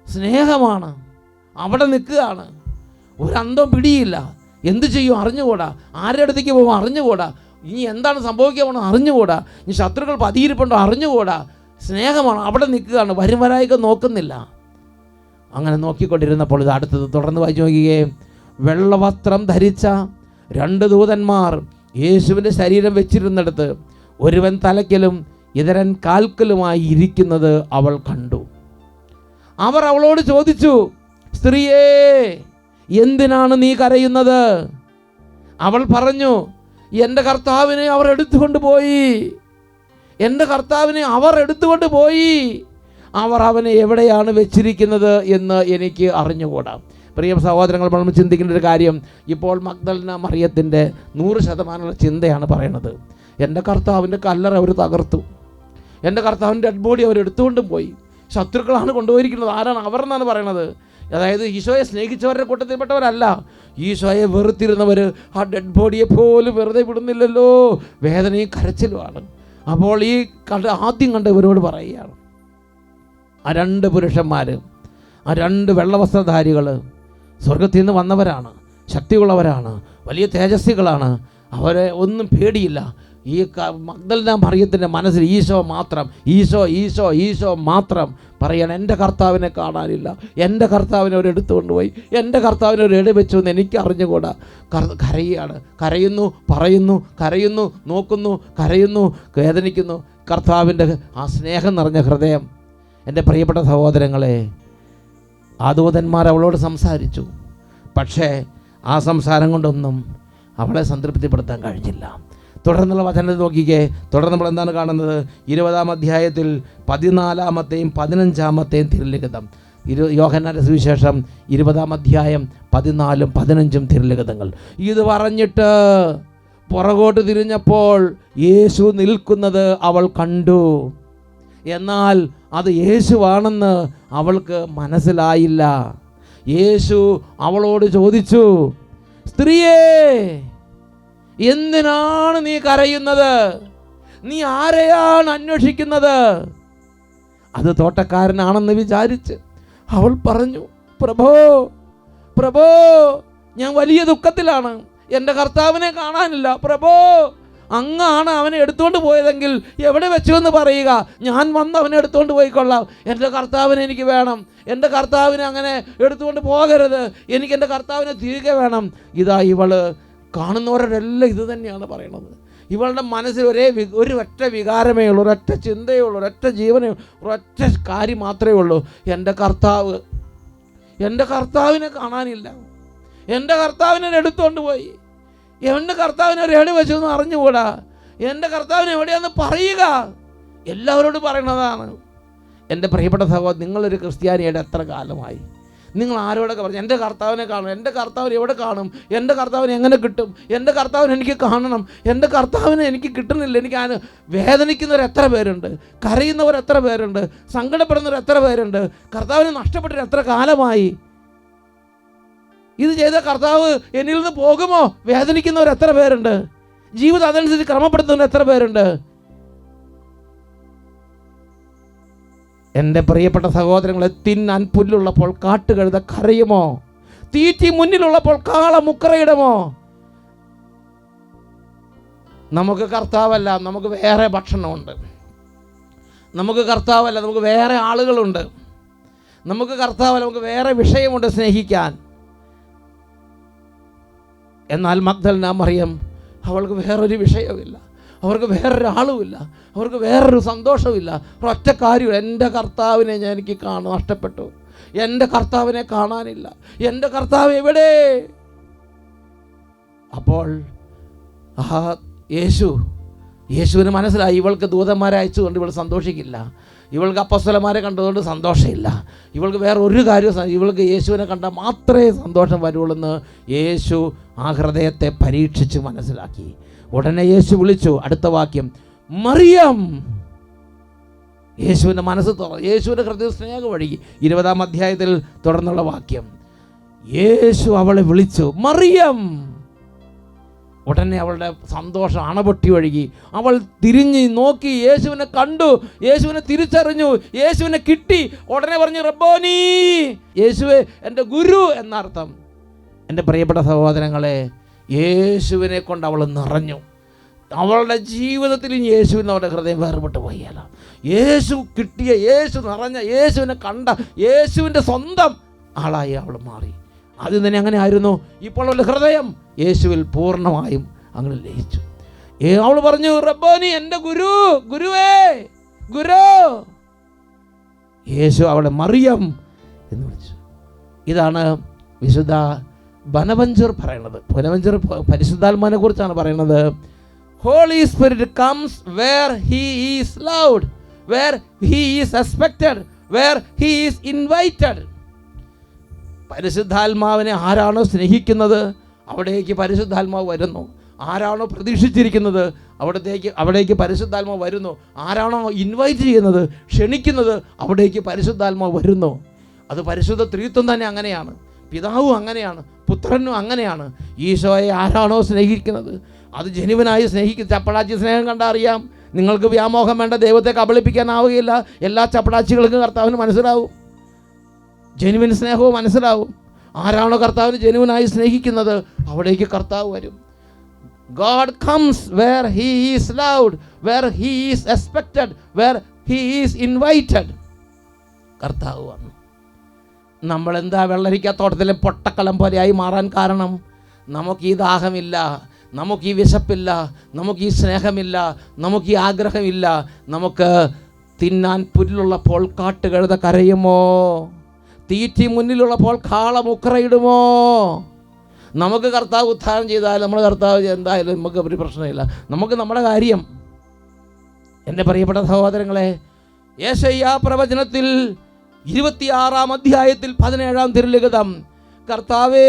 സ്നേഹമാണ്. അവിടെ നിൽക്കുകയാണ്. ഒരന്തം പിടിയില്ല. എന്ത് ചെയ്യും അറിഞ്ഞുകൂടാ. ആരുടെ അടുത്തേക്ക് പോകും അറിഞ്ഞുകൂടാ. ഇനി എന്താണ് സംഭവിക്കാൻ പോകണം അറിഞ്ഞുകൂടാ. ഇനി ശത്രുക്കൾ പതിയിരിപ്പുണ്ടോ അറിഞ്ഞുകൂടാ. സ്നേഹമാണ്. അവിടെ നിൽക്കുകയാണ്. വരുംവരായിക നോക്കുന്നില്ല. അങ്ങനെ നോക്കിക്കൊണ്ടിരുന്നപ്പോൾ ഇത് അടുത്തത് തുടർന്ന് വായിച്ചു നോക്കിയേ. വെള്ളവസ്ത്രം ധരിച്ച 2 ദൂതന്മാർ യേശുവിൻ്റെ ശരീരം വെച്ചിരുന്നിടത്ത് ഒരുവൻ തലയ്ക്കലും ഇതരൻ കാൽക്കലുമായി ഇരിക്കുന്നത് അവൾ കണ്ടു. അവർ അവളോട് ചോദിച്ചു, സ്ത്രീയേ, എന്തിനാണ് നീ കരയുന്നത്? അവൾ പറഞ്ഞു, എൻ്റെ കർത്താവിനെ അവർ എടുത്തുകൊണ്ട് പോയി. അവർ അവനെ എവിടെയാണ് വെച്ചിരിക്കുന്നത് എന്ന് എനിക്ക് അറിഞ്ഞുകൂടാ. പ്രിയ സഹോദരങ്ങൾ, നമ്മൾ ചിന്തിക്കേണ്ട ഒരു കാര്യം, ഇപ്പോൾ മഗ്ദലന മറിയത്തിൻ്റെ 100% ചിന്തയാണ് പറയണത്. എൻ്റെ കർത്താവിൻ്റെ കല്ലറ അവർ തകർത്തു, എൻ്റെ കർത്താവിൻ്റെ ഡെഡ് ബോഡി അവർ എടുത്തുകൊണ്ടും പോയി. ശത്രുക്കളാണ് കൊണ്ടുപോയിരിക്കുന്നത്. ആരാണ് അവർ എന്നാണ് പറയണത്? അതായത് ഈശോയെ സ്നേഹിച്ചവരുടെ കൂട്ടത്തിൽപ്പെട്ടവരല്ല, ഈശോയെ വെറുത്തിരുന്നവർ ആ ഡെഡ് ബോഡിയെ പോലും വെറുതെ വിടുന്നില്ലല്ലോ. വേദനയും കരച്ചിലുമാണ്. അപ്പോൾ ഈ ആദ്യം കണ്ട് ഇവരോട് പറയുകയാണ്, ആ 2 പുരുഷന്മാർ, ആ 2 വെള്ളവസ്ത്രധാരികൾ സ്വർഗത്തിൽ നിന്ന് വന്നവരാണ്, ശക്തിയുള്ളവരാണ്, വലിയ തേജസ്വികളാണ്. അവരെ ഒന്നും പേടിയില്ല. ഈ മഗ്ദലന മറിയത്തിൻ്റെ മനസ്സിൽ ഈശോ മാത്രം പറയണം. എൻ്റെ കർത്താവിനെ കാണാനില്ല, എൻ്റെ കർത്താവിനെ അവർ എടുത്തുകൊണ്ടുപോയി, എൻ്റെ കർത്താവിനെ അവർ വെച്ചു എന്ന് എനിക്ക് അറിഞ്ഞുകൂടാ. കരയുകയാണ്, പറയുന്നു, നോക്കുന്നു, കരയുന്നു, വേദനിക്കുന്നു. കർത്താവിൻ്റെ ആ സ്നേഹം നിറഞ്ഞ ഹൃദയം. എൻ്റെ പ്രിയപ്പെട്ട സഹോദരങ്ങളെ, ആ ദൂതന്മാർ അവളോട് സംസാരിച്ചു. പക്ഷേ ആ സംസാരം കൊണ്ടൊന്നും അവളെ സംതൃപ്തിപ്പെടുത്താൻ കഴിഞ്ഞില്ല. തുടർന്നുള്ള വചനത്തിൽ നോക്കിക്കേ. തുടർന്ന് നമ്മൾ എന്താണ് കാണുന്നത്? 20-ാം അധ്യായത്തിൽ 14-ാമത്തെയും 15-ാമത്തെയും തിരുലിഖിതം. യോഹന്നാന്റെ സുവിശേഷം 20-ാം അധ്യായം 14-ഉം 15-ഉം തിരുലിഖിതങ്ങൾ. ഇത് പറഞ്ഞിട്ട് പുറകോട്ട് തിരിഞ്ഞപ്പോൾ യേശു നിൽക്കുന്നത് അവൾ കണ്ടു. എന്നാൽ അത് യേശുവാണെന്ന് അവൾക്ക് മനസ്സിലായില്ല. യേശു അവളോട് ചോദിച്ചു, സ്ത്രീയേ, എന്തിനാണ് നീ കരയുന്നത്? നീ ആരെയാണ് അന്വേഷിക്കുന്നത്? അത് തോട്ടക്കാരനാണെന്ന് വിചാരിച്ച് അവൾ പറഞ്ഞു, പ്രഭോ, പ്രഭോ, ഞാൻ വലിയ ദുഃഖത്തിലാണ്. എൻ്റെ കർത്താവിനെ കാണാനില്ല. പ്രഭോ, അങ്ങാണ് അവനെ എടുത്തുകൊണ്ട് പോയതെങ്കിൽ എവിടെ വെച്ചു എന്ന് പറയുക, ഞാൻ വന്ന് അവനെ എടുത്തുകൊണ്ട് പോയിക്കൊള്ളാം. എൻ്റെ കർത്താവിനെ എനിക്ക് വേണം. എൻ്റെ കർത്താവിനെ അങ്ങനെ എടുത്തുകൊണ്ട് പോകരുത്. എനിക്ക് എൻ്റെ കർത്താവിനെ തിരികെ വേണം. ഇതാ ഇവള് കാണുന്നവരോടെല്ലാം ഇത് തന്നെയാണ് പറയണത്. ഇവളുടെ മനസ്സിൽ ഒരൊറ്റ വികാരമേ ഉള്ളൂ, ഒരൊറ്റ ചിന്തയേ ഉള്ളൂ, ഒരൊറ്റ ജീവനേ ഉള്ളൂ, ഒരൊറ്റ കാര്യം മാത്രമേ ഉള്ളൂ. എൻ്റെ കർത്താവിനെ കാണാനില്ല. എൻ്റെ കർത്താവിനെ എടുത്തുകൊണ്ട് പോയി. എൻ്റെ കർത്താവിനെ എവിടെ വെച്ചൊന്നും അറിഞ്ഞുകൂടാ. എൻ്റെ കർത്താവിനെ എവിടെയാണെന്ന് പറയുക. എല്ലാവരോടും പറയണതാണ്. എൻ്റെ പ്രിയപ്പെട്ട സഹോദരൻ, നിങ്ങളൊരു ക്രിസ്ത്യാനിയുടെ എത്ര കാലമായി? നിങ്ങൾ ആരോടൊക്കെ പറഞ്ഞു എൻ്റെ കർത്താവിനെ കാണും, എൻ്റെ കർത്താവിനെ എവിടെ കാണും, എൻ്റെ കർത്താവിനെ എങ്ങനെ കിട്ടും, എൻ്റെ കർത്താവിനെ എനിക്ക് കാണണം, എൻ്റെ കർത്താവിനെ എനിക്ക് കിട്ടുന്നില്ല. എനിക്ക് വേദനിക്കുന്നവർ എത്ര പേരുണ്ട്, കരയുന്നവർ എത്ര പേരുണ്ട്, സങ്കടപ്പെടുന്നവർ എത്ര പേരുണ്ട്, കർത്താവിനെ നഷ്ടപ്പെട്ടിട്ട് എത്ര കാലമായി. ഇത് ചെയ്ത കർത്താവ് എന്നിൽ നിന്ന് പോകുമോ വേദനിക്കുന്നവർ എത്ര പേരുണ്ട്, ജീവിതം അതനുസരിച്ച് ക്രമപ്പെടുത്തുന്നവർ എത്ര പേരുണ്ട്. എൻ്റെ പ്രിയപ്പെട്ട സഹോദരങ്ങളെ, തിന്നാൻ പുല്ലുള്ളപ്പോൾ കാട്ടുകഴുത കരയുമോ? തീറ്റി മുന്നിലുള്ളപ്പോൾ കാള മുക്കറയിടുമോ? നമുക്ക് കർത്താവല്ല, നമുക്ക് വേറെ ഭക്ഷണമുണ്ട്. നമുക്ക് കർത്താവല്ല, നമുക്ക് വേറെ ആളുകളുണ്ട്. നമുക്ക് കർത്താവല്ല, നമുക്ക് വേറെ വിഷയമുണ്ട് സ്നേഹിക്കാൻ. എന്നാൽ മഗ്ദലന മറിയം, അവൾക്ക് വേറൊരു വിഷയവുമില്ല, അവർക്ക് വേറൊരാളുമില്ല, അവർക്ക് വേറൊരു സന്തോഷമില്ല. ഒറ്റ കാര്യം, എൻ്റെ കർത്താവിനെ എനിക്ക് നഷ്ടപ്പെട്ടു, എൻ്റെ കർത്താവിനെ കാണാനില്ല, എൻ്റെ കർത്താവ് എവിടെ? അപ്പോൾ യേശുവിന് മനസ്സിലായി, ഇവൾക്ക് ദൂതന്മാരെ അയച്ചുകൊണ്ട് ഇവൾ സന്തോഷിക്കില്ല, ഇവൾക്ക് അപ്പോസ്തലന്മാരെ കണ്ടതുകൊണ്ട് സന്തോഷമില്ല, ഇവൾക്ക് വേറെ ഒരു കാര്യവും, ഇവൾക്ക് യേശുവിനെ കണ്ടാൽ മാത്രമേ സന്തോഷം വരുള്ളൂ. യേശു ആ ഹൃദയത്തെ പരീക്ഷിച്ച് മനസ്സിലാക്കി. ഉടനെ യേശു വിളിച്ചു. അടുത്ത വാക്യം, മറിയം. യേശുവിൻ്റെ മനസ്സ് യേശുവിൻ്റെ ഹൃദയ സ്നേഹം ഒഴുകി. 20-ാം അധ്യായത്തിൽ തുടർന്നുള്ള വാക്യം, യേശു അവളെ വിളിച്ചു, മറിയം. ഉടനെ അവളുടെ സന്തോഷം അണപൊട്ടി ഒഴുകി. അവൾ തിരിഞ്ഞ് നോക്കി, യേശുവിനെ കണ്ടു, യേശുവിനെ തിരിച്ചറിഞ്ഞു, യേശുവിനെ കിട്ടി. ഉടനെ പറഞ്ഞു, റബ്ബോനി, യേശുവേ, എൻ്റെ ഗുരു എന്നർത്ഥം. എൻ്റെ പ്രിയപ്പെട്ട സഹോദരങ്ങളെ, യേശുവിനെ കൊണ്ട് അവൾ നിറഞ്ഞു. അവളുടെ ജീവിതത്തിൽ യേശുവിന് അവളുടെ ഹൃദയം വേർപെട്ട് പോയല്ല. യേശു കിട്ടിയ, യേശു നിറഞ്ഞ, യേശുവിനെ കണ്ട, യേശുവിൻ്റെ സ്വന്തം ആളായി അവൾ മാറി. ആദ്യം തന്നെ അങ്ങനെ ആയിരുന്നു. ഇപ്പോൾ അവളുടെ ഹൃദയം യേശുവിൽ പൂർണ്ണമായും അങ്ങനെ ലയിച്ചു. അവൾ പറഞ്ഞു, റബ്ബോനി, എൻ്റെ ഗുരു, ഗുരുവേ, ഗുരു. യേശു അവളെ മറിയം എന്ന് വിളിച്ചു. ഇതാണ് വിശുദ്ധ ബനവഞ്ചർ പറയണത്. ബനവഞ്ചർ പരിശുദ്ധാത്മാവിനെ കുറിച്ചാണ് പറയുന്നത്. Holy Spirit comes where he is loved, where he is expected, where he is invited. പരിശുദ്ധാത്മാവിനെ ആരാണോ സ്നേഹിക്കുന്നത് അവിടേക്ക് പരിശുദ്ധാത്മാവ് വരുന്നു. ആരാണോ പ്രതീക്ഷിച്ചിരിക്കുന്നത് അവിടേക്ക് പരിശുദ്ധാത്മാവ് വരുന്നു. ആരാണോ ഇൻവൈറ്റ് ചെയ്യുന്നത്, ക്ഷണിക്കുന്നത്, അവിടേക്ക് പരിശുദ്ധാത്മാവ് വരുന്നു. അത് പരിശുദ്ധ ത്രിത്വം തന്നെ അങ്ങനെയാണ്. പിതാവും അങ്ങനെയാണ്, പുത്രനും അങ്ങനെയാണ്. ഈശോയെ ആരാണോ സ്നേഹിക്കുന്നത് അത് ജനുവിനായി സ്നേഹിക്കും. ചപ്പടാച്ചി സ്നേഹം കണ്ടാൽ അറിയാം. നിങ്ങൾക്ക് വ്യാമോഹം വേണ്ട, ദൈവത്തെ കബളിപ്പിക്കാനാവുകയില്ല. എല്ലാ ചപ്പടാച്ചികൾക്കും കർത്താവിന് മനസ്സിലാവും, ജനുവിൻ സ്നേഹവും മനസ്സിലാവും. ആരാണോ കർത്താവിന് ജനുവിനായി സ്നേഹിക്കുന്നത് അവിടേക്ക് കർത്താവ് വരും. God comes where he is loved, where he is expected, where he is invited. കർത്താവ് വന്നു. നമ്മളെന്താ വെള്ളരിക്കാത്തോട്ടത്തിലെ പൊട്ടക്കളം പോലെയായി മാറാൻ കാരണം? നമുക്ക് ഈ ദാഹമില്ല, നമുക്ക് ഈ വിശപ്പില്ല, നമുക്ക് ഈ സ്നേഹമില്ല, നമുക്ക് ഈ ആഗ്രഹമില്ല. നമുക്ക് തിന്നാൻ പുല്ലുള്ളപ്പോൾ കാട്ടുകഴുത കരയുമോ? തീറ്റി മുന്നിലുള്ളപ്പോൾ കാള മുക്കറയിടുമോ? നമുക്ക് കർത്താവ് ഉദ്ധാനം ചെയ്താലും നമ്മൾ കർത്താവ് എന്തായാലും നമുക്ക് ഒരു പ്രശ്നമില്ല. നമുക്ക് നമ്മുടെ കാര്യം. എൻ്റെ പ്രിയപ്പെട്ട സഹോദരങ്ങളെ, യെശയ്യാ പ്രവചനത്തിൽ 26-ാം അധ്യായത്തിൽ 17-ാം തിരുലിഖിതം, കർത്താവേ,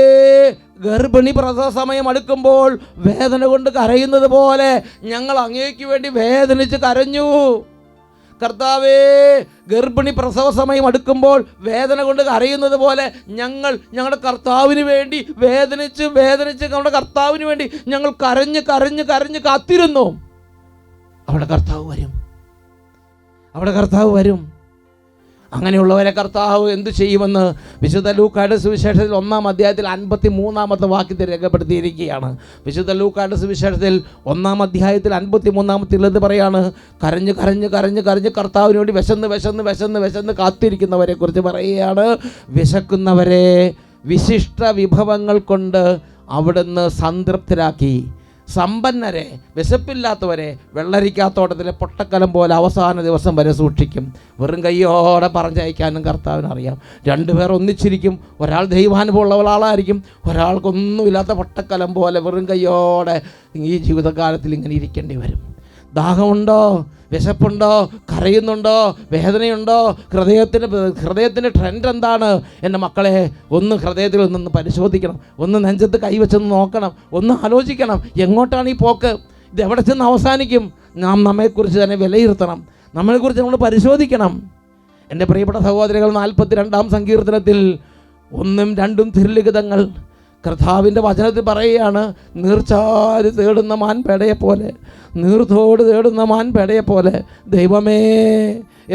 ഗർഭിണി പ്രസവ സമയം അടുക്കുമ്പോൾ വേദന കൊണ്ട് കരയുന്നത് പോലെ ഞങ്ങൾ അങ്ങേക്ക് വേണ്ടി വേദനിച്ച് കരഞ്ഞു. കർത്താവേ, ഗർഭിണി പ്രസവ സമയം അടുക്കുമ്പോൾ വേദന കൊണ്ട് കരയുന്നത് പോലെ ഞങ്ങളുടെ കർത്താവിന് വേണ്ടി വേദനിച്ച് നമ്മുടെ കർത്താവിന് വേണ്ടി ഞങ്ങൾ കരഞ്ഞ് കാത്തിരുന്നു. അവിടെ കർത്താവ് വരും. അങ്ങനെയുള്ളവരെ കർത്താവ് എന്തു ചെയ്യുമെന്ന് വിശുദ്ധ ലൂക്കായുടെ സുവിശേഷത്തിൽ 1-ാം അധ്യായത്തിൽ 53-ാമത്തെ വാക്യത്തിൽ രേഖപ്പെടുത്തിയിരിക്കുകയാണ്. വിശുദ്ധ ലൂക്കായുടെ സുവിശേഷത്തിൽ 1-ാം അധ്യായത്തിൽ 53-ാമത്തിൽ ഇത് പറയാണ്, കരഞ്ഞ് കർത്താവിന് വേണ്ടി വിശന്ന് കാത്തിരിക്കുന്നവരെ കുറിച്ച് പറയുകയാണ്. വിശക്കുന്നവരെ വിശിഷ്ട വിഭവങ്ങൾ കൊണ്ട് അവിടുന്ന് സംതൃപ്തരാക്കി, സമ്പന്നരെ, വിശപ്പില്ലാത്തവരെ വെള്ളരിക്കാത്തോട്ടത്തിലെ പൊട്ടക്കലം പോലെ അവസാന ദിവസം വരെ സൂക്ഷിക്കും. വെറും കയ്യോടെ പറഞ്ഞയക്കാനും കർത്താവിനറിയാം. 2 പേർ ഒന്നിച്ചിരിക്കും. ഒരാൾ ദൈവാനുഭവമുള്ള ആളായിരിക്കും, ഒരാൾക്കൊന്നുമില്ലാത്ത പൊട്ടക്കലം പോലെ വെറും കയ്യോടെ ഈ ജീവിതകാലത്തിൽ ഇങ്ങനെ ഇരിക്കേണ്ടി വരും. ദാഹമുണ്ടോ? വിശപ്പുണ്ടോ? കരയുന്നുണ്ടോ? വേദനയുണ്ടോ? ഹൃദയത്തിൻ്റെ ട്രെൻഡ് എന്താണ്? എൻ്റെ മക്കളെ, ഒന്ന് ഹൃദയത്തിൽ ഒന്ന് പരിശോധിക്കണം, ഒന്ന് നെഞ്ചത്ത് കൈവച്ചൊന്ന് നോക്കണം, ഒന്ന് ആലോചിക്കണം, എങ്ങോട്ടാണ് ഈ പോക്ക്? ഇത് എവിടെ ചെന്ന് അവസാനിക്കും? നാം നമ്മെക്കുറിച്ച് തന്നെ വിലയിരുത്തണം, നമ്മളെക്കുറിച്ച് നമ്മൾ പരിശോധിക്കണം. എൻ്റെ പ്രിയപ്പെട്ട സഹോദരികൾ, 42-ാം സങ്കീർത്തനത്തിൽ 1ഉം 2ഉം തിരുലിഖിതങ്ങൾ കർത്താവിൻ്റെ വചനത്തിൽ പറയുകയാണ്, നീർച്ചാല് തേടുന്ന മാൻപേടയെ പോലെ, നീർത്തോട് തേടുന്ന മാൻപേടയെ പോലെ, ദൈവമേ,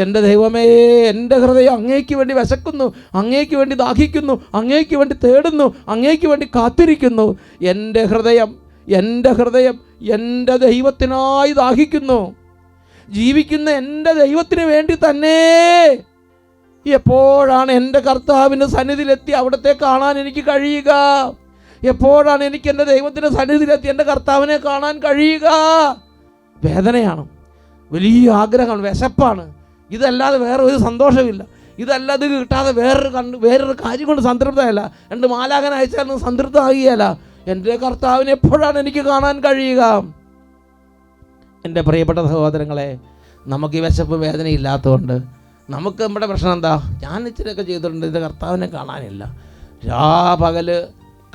എൻ്റെ ദൈവമേ, എൻ്റെ ഹൃദയം അങ്ങേക്ക് വേണ്ടി വിശക്കുന്നു, അങ്ങേക്ക് വേണ്ടി ദാഹിക്കുന്നു, അങ്ങേക്ക് വേണ്ടി തേടുന്നു, അങ്ങേക്ക് വേണ്ടി കാത്തിരിക്കുന്നു. എൻ്റെ ഹൃദയം എൻ്റെ ദൈവത്തിനായി ദാഹിക്കുന്നു. ജീവിക്കുന്ന എൻ്റെ ദൈവത്തിന് വേണ്ടി തന്നെ. എപ്പോഴാണ് എൻ്റെ കർത്താവിൻ്റെ സന്നിധിയിലെത്തി അവിടത്തെ കാണാൻ എനിക്ക് കഴിയുക? എപ്പോഴാണ് എനിക്ക് എൻ്റെ ദൈവത്തിൻ്റെ സന്നിധിയിലെത്തി എൻ്റെ കർത്താവിനെ കാണാൻ കഴിയുക? വേദനയാണ്, വലിയ ആഗ്രഹമാണ്, വിശപ്പാണ്. ഇതല്ലാതെ വേറെ ഒരു സന്തോഷമില്ല. ഇതല്ലാതെ കിട്ടാതെ വേറൊരു കാര്യം കൊണ്ട് സംതൃപ്തമല്ല. 2 മാലാഖനെ അയച്ചാലും സംതൃപ്തമാകുകയല്ല. എൻ്റെ കർത്താവിനെ എപ്പോഴാണ് എനിക്ക് കാണാൻ കഴിയുക? എൻ്റെ പ്രിയപ്പെട്ട സഹോദരങ്ങളെ, നമുക്ക് ഈ വിശപ്പ് വേദനയില്ലാത്തതുകൊണ്ട് നമുക്ക് നമ്മുടെ പ്രശ്നം എന്താ? ഞാൻ ഇച്ചിരിയൊക്കെ ചെയ്തിട്ടുണ്ട്, എൻ്റെ കർത്താവിനെ കാണാനില്ല. രാപകല്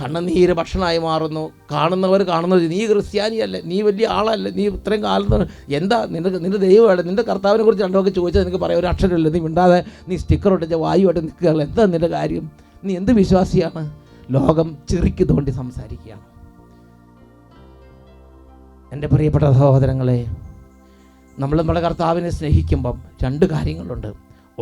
കണ്ണുനീര് ഭക്ഷണമായി മാറുന്നു. കാണുന്നത് നീ ക്രിസ്ത്യാനിയല്ലേ, നീ വലിയ ആളല്ലേ, നീ ഇത്രയും കാലത്ത് എന്താ നിൻ്റെ ദൈവമാണ്, നിൻ്റെ കർത്താവിനെ കുറിച്ച് 2 വാക്ക് ചോദിച്ചാൽ നിനക്ക് പറയാം, ഒരു അക്ഷരമില്ല. നീ മിണ്ടാതെ നീ സ്റ്റിക്കർ ഒട്ടിച്ച വായുമായിട്ട് നിൽക്കുകയാണ്. എന്താ നിൻ്റെ കാര്യം? നീ എന്ത് വിശ്വാസിയാണ്? ലോകം ചിറിക്ക് തോണ്ടി സംസാരിക്കുകയാണ്. എൻ്റെ പ്രിയപ്പെട്ട സഹോദരങ്ങളെ, നമ്മൾ നമ്മുടെ കർത്താവിനെ സ്നേഹിക്കുമ്പം 2 കാര്യങ്ങളുണ്ട്.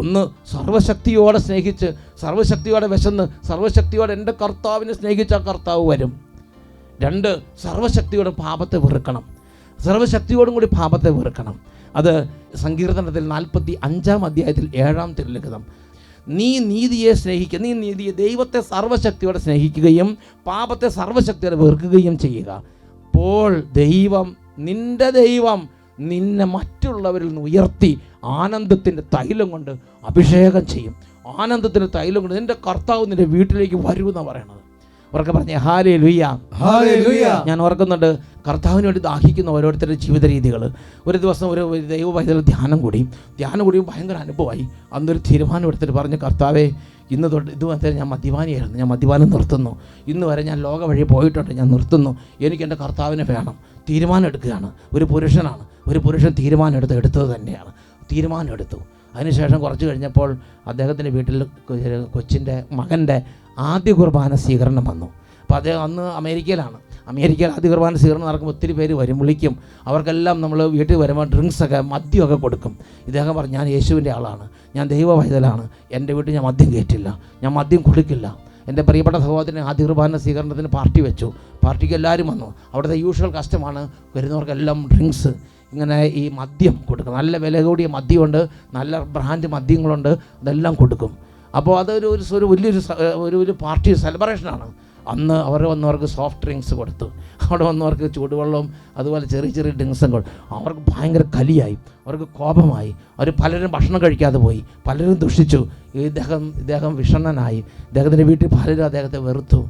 ഒന്ന്, സർവ്വശക്തിയോടെ സ്നേഹിച്ച്, സർവ്വശക്തിയോടെ വിശന്ന്, സർവ്വശക്തിയോടെ എൻ്റെ കർത്താവിനെ സ്നേഹിച്ച കർത്താവ് വരും. 2, സർവ്വശക്തിയോടെ പാപത്തെ വെറുക്കണം, സർവ്വശക്തിയോടും കൂടി പാപത്തെ വെറുക്കണം. അത് സങ്കീർത്തനത്തിൽ 45-ാം അധ്യായത്തിൽ 7-ാം തിരുലിഖിതം. നീ നീതിയെ സ്നേഹിക്കുക, നീ നീതിയെ, ദൈവത്തെ സർവ്വശക്തിയോടെ സ്നേഹിക്കുകയും പാപത്തെ സർവ്വശക്തിയോടെ വെറുക്കുകയും ചെയ്യുക. അപ്പോൾ നിൻ്റെ ദൈവം നിന്നെ മറ്റുള്ളവരിൽ നിന്ന് ഉയർത്തി ആനന്ദത്തിൻ്റെ തൈലം കൊണ്ട് അഭിഷേകം ചെയ്യും. ആനന്ദത്തിൻ്റെ തൈലം കൊണ്ട് നിൻ്റെ കർത്താവ് നിൻ്റെ വീട്ടിലേക്ക് വരുമെന്നാണ് പറയണത്. അവർക്ക് പറഞ്ഞേ ഹല്ലേലൂയ, ഹല്ലേലൂയ. ഞാൻ ഓർക്കുന്നുണ്ട്, കർത്താവിന് വേണ്ടി ദാഹിക്കുന്ന ഓരോരുത്തരുടെ ജീവിത രീതികൾ. ഒരു ദിവസം ഒരു ദൈവ പൈതൽ ധ്യാനം കൂടിയും ഭയങ്കര അനുഭവമായി. അന്നൊരു തീരുമാനം എടുത്തിട്ട് പറഞ്ഞു, കർത്താവേ, ഇന്ന് തൊട്ട് ഇതുവരെ ഞാൻ മദ്യപാനിയായിരുന്നു, ഞാൻ മദ്യപാനം നിർത്തുന്നു. ഇന്ന് വരെ ഞാൻ ലോക വഴി പോയിട്ടുണ്ട്, ഞാൻ നിർത്തുന്നു. എനിക്ക് എൻ്റെ കർത്താവിനെ വേണം. തീരുമാനം എടുക്കുകയാണ്. ഒരു പുരുഷൻ തീരുമാനം എടുത്തത് തന്നെയാണ്. തീരുമാനം എടുത്തു. അതിനുശേഷം കുറച്ച് കഴിഞ്ഞപ്പോൾ അദ്ദേഹത്തിൻ്റെ വീട്ടിൽ കൊച്ചിൻ്റെ മകൻ്റെ ആദ്യ കുർബാന സ്വീകരണം വന്നു. അപ്പോൾ അദ്ദേഹം അന്ന് അമേരിക്കയിൽ ആദ്യ കുർബാന സ്വീകരണം നടക്കുമ്പോൾ ഒത്തിരി പേര് വിളിക്കും. അവർക്കെല്ലാം നമ്മൾ വീട്ടിൽ വരുമ്പോൾ ഡ്രിങ്ക്സൊക്കെ, മദ്യമൊക്കെ കൊടുക്കും. ഇദ്ദേഹം പറഞ്ഞു, ഞാൻ യേശുവിൻ്റെ ആളാണ്, ഞാൻ ദൈവ പൈതലാണ്, എൻ്റെ വീട്ടിൽ ഞാൻ മദ്യം കയറ്റില്ല, ഞാൻ മദ്യം കൊടുക്കില്ല. എൻ്റെ പ്രിയപ്പെട്ട സഹോദരൻ ആദ്യ കുർബാന സ്വീകരണത്തിന് പാർട്ടി വെച്ചു. പാർട്ടിക്ക് എല്ലാവരും വന്നു. അവിടുത്തെ യൂഷ്വൽ കസ്റ്റമാണ്, വരുന്നവർക്കെല്ലാം ഡ്രിങ്ക്സ്, ഇങ്ങനെ ഈ മദ്യം കൊടുക്കും. നല്ല വില കൂടിയ മദ്യമുണ്ട്, നല്ല ബ്രാൻഡ് മദ്യങ്ങളുണ്ട്, അതെല്ലാം കൊടുക്കും. അപ്പോൾ അതൊരു വലിയൊരു പാർട്ടി സെലിബ്രേഷനാണ്. അന്ന് അവർ വന്നവർക്ക് സോഫ്റ്റ് ഡ്രിങ്ക്സ് കൊടുത്തു. അവിടെ വന്നവർക്ക് ചൂടുവെള്ളവും അതുപോലെ ചെറിയ ഡ്രിങ്ക്സും കൊടുത്തു. അവർക്ക് ഭയങ്കര കലിയായി, അവർക്ക് കോപമായി. അവർ പലരും ഭക്ഷണം കഴിക്കാതെ പോയി, പലരും ദുഷിച്ചു. ഇദ്ദേഹം വിഷണ്ണനായി. ഇദ്ദേഹത്തിൻ്റെ വീട്ടിൽ പലരും അദ്ദേഹത്തെ വെറുത്തു.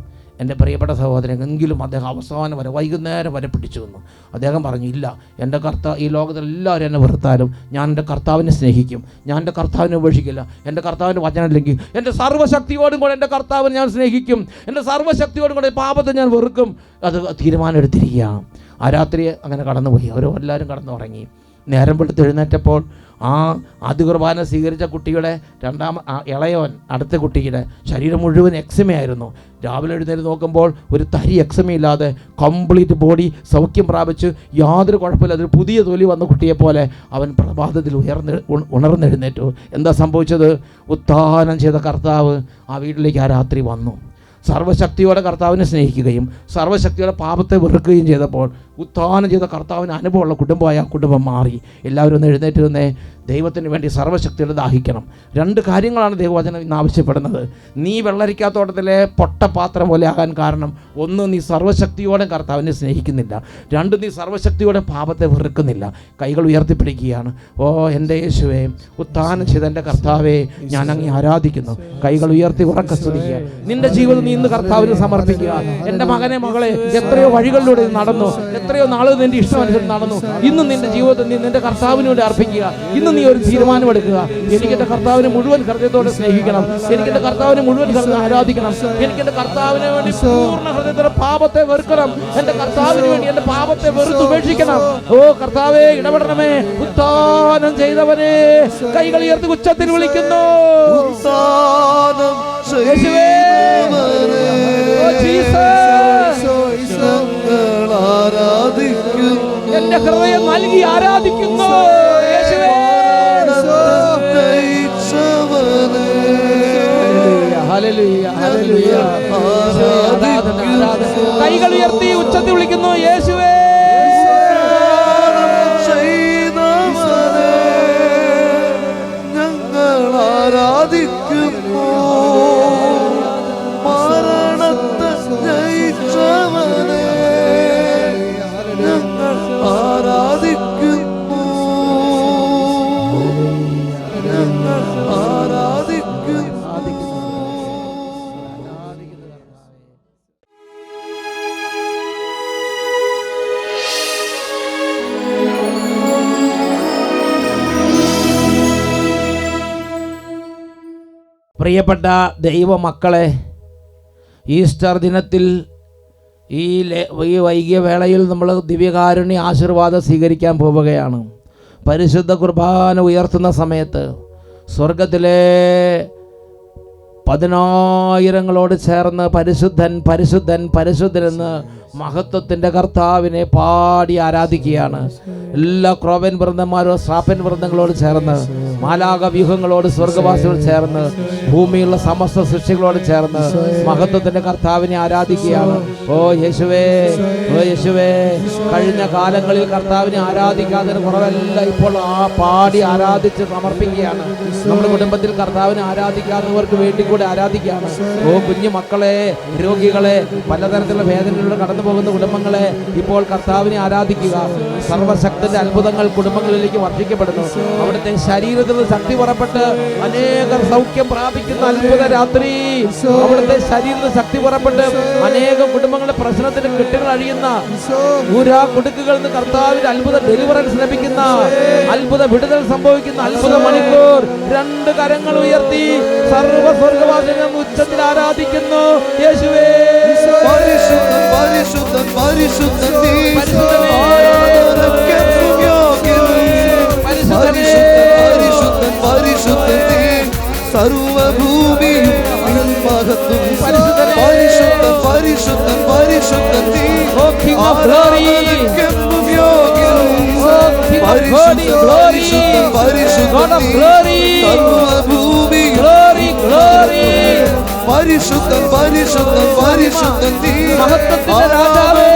എൻ്റെ പ്രിയപ്പെട്ട സഹോദരൻ, എങ്കിലും അദ്ദേഹം അവസാനം വരെ വൈകുന്നേരം വരെ പിടിച്ചു നിന്നു. അദ്ദേഹം പറഞ്ഞു, ഇല്ല, എൻ്റെ ഈ ലോകത്തിലെല്ലാവരും എന്നെ വെറുത്താലും ഞാൻ എൻ്റെ കർത്താവിനെ സ്നേഹിക്കും, ഞാൻ എൻ്റെ കർത്താവിനെ ഉപേക്ഷിക്കില്ല. എൻ്റെ കർത്താവിൻ്റെ വചനമില്ലെങ്കിൽ എൻ്റെ സർവ്വശക്തിയോടും കൂടെ എൻ്റെ കർത്താവിനെ ഞാൻ സ്നേഹിക്കും, എൻ്റെ സർവ്വശക്തിയോടും കൂടെ പാപത്തെ ഞാൻ വെറുക്കും. അത് തീരുമാനം എടുത്തിരിക്കുകയാണ്. ആ രാത്രി അങ്ങനെ കടന്നുപോയി. അവരെല്ലാവരും കടന്നുറങ്ങി. നേരം വെളുത്ത് എഴുന്നേറ്റപ്പോൾ ആ ആദ്യ കുർബാന സ്വീകരിച്ച കുട്ടിയുടെ ഇളയവൻ അടുത്ത കുട്ടിയുടെ ശരീരം മുഴുവൻ എക്സമയായിരുന്നു. രാവിലെ എഴുന്നേറ്റ് നോക്കുമ്പോൾ ഒരു തരി എക്സമയില്ലാതെ കംപ്ലീറ്റ് ബോഡി സൗഖ്യം പ്രാപിച്ച് യാതൊരു കുഴപ്പമില്ല. അതൊരു പുതിയ തൊലി വന്ന കുട്ടിയെപ്പോലെ അവൻ പ്രഭാതത്തിൽ ഉണർന്നെഴുന്നേറ്റു. എന്താ സംഭവിച്ചത്? ഉത്ഥാനം ചെയ്ത കർത്താവ് ആ വീട്ടിലേക്ക് ആ രാത്രി വന്നു. സർവ്വശക്തിയോടെ കർത്താവിനെ സ്നേഹിക്കുകയും സർവ്വശക്തിയോടെ പാപത്തെ വെറുക്കുകയും ചെയ്തപ്പോൾ ഉത്ഥാനം ചെയ്ത കർത്താവിന് അനുഭവമുള്ള കുടുംബമായ ആ കുടുംബം മാറി. എല്ലാവരും ഒന്ന് എഴുന്നേറ്റ് നിന്നേ. ദൈവത്തിന് വേണ്ടി സർവ്വശക്തിയോടെ ദാഹിക്കണം. 2 കാര്യങ്ങളാണ് ദൈവവചനം ഇന്ന് ആവശ്യപ്പെടുന്നത്. നീ വെള്ളരിക്കാത്തോട്ടത്തിലെ പൊട്ടപാത്രം പോലെ ആകാൻ കാരണം 1, നീ സർവ്വശക്തിയോടെ കർത്താവിനെ സ്നേഹിക്കുന്നില്ല. 2, നീ സർവ്വശക്തിയോടെ പാപത്തെ വെറുക്കുന്നില്ല. കൈകൾ ഉയർത്തിപ്പിടിക്കുകയാണ്. ഓ എൻ്റെ യേശുവേ, ഉത്ഥാനം ചെയ്ത എൻ്റെ കർത്താവേ, ഞാൻ അങ്ങേ ആരാധിക്കുന്നു. കൈകൾ ഉയർത്തി ഉറക്കെ സ്തുതിക്കുക. നിന്റെ ജീവിതം നീ ഇന്ന് കർത്താവിന് സമർപ്പിക്കുക. എൻ്റെ മകനെ, മകളെ, എത്രയോ വഴികളിലൂടെ നടന്നു, എത്രയോ നാൾ നിന്റെ ഇഷ്ടമനുസരിച്ച് നടന്നു. ഇന്ന് നിന്റെ ജീവിതത്തിൽ നീ നിന്റെ കർത്താവിന് വേണ്ടി അർപ്പിക്കുക. ഇന്ന് നീ ഒരു തീരുമാനമെടുക്കുക. എനിക്ക് എൻ്റെ കർത്താവിനെ മുഴുവൻ ഹൃദയത്തോടെ സ്നേഹിക്കണം, എനിക്ക് എൻ്റെ കർത്താവിനെ മുഴുവൻ ഹൃദയം ആരാധിക്കണം, എനിക്ക് എൻ്റെ കർത്താവിനെ വേണ്ടി പൂർണ്ണ ഹൃദയത്തോടെ പാപത്തെ വെറുക്കണം, എൻ്റെ കർത്താവിന് വേണ്ടി എൻ്റെ പാപത്തെ വെറുത്തുപേക്ഷിക്കണം. ഓ കർത്താവേ, ഇടപെടണമേ. ഉത്ഥാനം ചെയ്തവനെ കൈകൾ ഉയർത്തി ഉച്ചത്തിൽ വിളിക്കുന്നു. യേശുവേ, ഓ ജീസസ്, എന്റെ ഹൃദയം നൽകി ആരാധിക്കുന്നു. യേശുവേ, ഹല്ലേലൂയ, ഹല്ലേലൂയ. കൈകൾ ഉയർത്തി ഉച്ചത്തിൽ വിളിക്കുന്നു. യേശുവേ, ഞങ്ങൾ ആരാധിക്കുന്നു. മരണത്തെ ജയിച്ചവനെ ഞങ്ങൾ ആരാധിക്കുന്നു. ഞങ്ങൾ ആരാധിക്കുന്നു. പ്രിയപ്പെട്ട ദൈവമക്കളെ, ഈസ്റ്റർ ദിനത്തിൽ ഈ വൈകിയ വേളയിൽ നമ്മൾ ദിവ്യകാരുണ്യ ആശീർവാദം സ്വീകരിക്കാൻ പോവുകയാണ്. പരിശുദ്ധ കുർബാന ഉയർത്തുന്ന സമയത്ത് സ്വർഗത്തിലെ 10,000 ചേർന്ന് പരിശുദ്ധൻ പരിശുദ്ധൻ പരിശുദ്ധനെന്ന് മഹത്വത്തിൻ്റെ കർത്താവിനെ പാടി ആരാധിക്കുകയാണ്. എല്ലാ ക്രോവൻ വൃന്ദന്മാരും ശ്രാപ്പൻ വൃന്ദങ്ങളോട് ചേർന്ന്, മാലാക വ്യൂഹങ്ങളോട്, സ്വർഗവാസികളോട് ചേർന്ന്, ഭൂമിയുള്ള സമസ്ത സൃഷ്ടികളോട് ചേർന്ന് മഹത്വത്തിൻ്റെ കർത്താവിനെ ആരാധിക്കുകയാണ്. ഓ യേശുവേ, ഓ യേശുവേ, കഴിഞ്ഞ കാലങ്ങളിൽ കർത്താവിനെ ആരാധിക്കാതിന് കുറവല്ല ഇപ്പോൾ പാടി ആരാധിച്ച് സമർപ്പിക്കുകയാണ്. നമ്മുടെ കുടുംബത്തിൽ കർത്താവിനെ ആരാധിക്കാത്തവർക്ക് വേണ്ടി കൂടെ ആരാധിക്കുകയാണ്. ഓ കുഞ്ഞു മക്കളെ, രോഗികളെ, പലതരത്തിലുള്ള വേദനകളിലൂടെ കടന്നു പോകുന്ന കുടുംബങ്ങളെ ഇപ്പോൾ കർത്താവിനെ ആരാധിക്കുക. സർവശക്തന്റെ അത്ഭുതങ്ങൾ കുടുംബങ്ങളിലേക്ക് വർദ്ധിക്കപ്പെടുന്നു. അവിടുത്തെ ശരീരത്തിൽ ശക്തി പുറപ്പെട്ട് അനേകർ സൗഖ്യം പ്രാപിക്കുന്ന അത്ഭുത രാത്രി. അവിടുത്തെ ശരീരത്തിൽ ശക്തി പുറപ്പെട്ട് അനേകം കുടുംബങ്ങളുടെ പ്രശ്നത്തിന് കെട്ടുകൾ അഴിയുന്ന കുടുക്കുകളിൽ നിന്ന് കർത്താവിന്റെ അത്ഭുത ഡെലിവറൻസ് ലഭിക്കുന്ന, അത്ഭുത വിടുതൽ സംഭവിക്കുന്ന അത്ഭുത മണിക്കൂർ. 2 കരങ്ങൾ ഉയർത്തി സർവ്വ സ്വർഗവാസികളെ ഉച്ചത്തിൽ ആരാധിക്കുന്നു. യേശുവേ, പരിശുദ്ധൻ പരിശുദ്ധൻ പരിശുദ്ധൻ നീ, പരിശുദ്ധനേ, ആരാധനയ്ക്കെന്നും യോഗ്യൻ. പരിശുദ്ധൻ പരിശുദ്ധൻ നീ, സർവ്വഭൂമിയും നിൻ മഹത്വം. പരിശുദ്ധൻ പരിശുദ്ധൻ പരിശുദ്ധൻ നീ, ആരാധനയ്ക്കെന്നും യോഗ്യൻ. പരിശുദ്ധൻ പരിശുദ്ധൻ പരിശുദ്ധൻ നീ, സർവ്വഭൂമിയും പരിശുദ്ധൻ പരിശുദ്ധൻ പരിശുദ്ധൻ നീ, മഹത്വത്തിന്റെ രാജാവേ,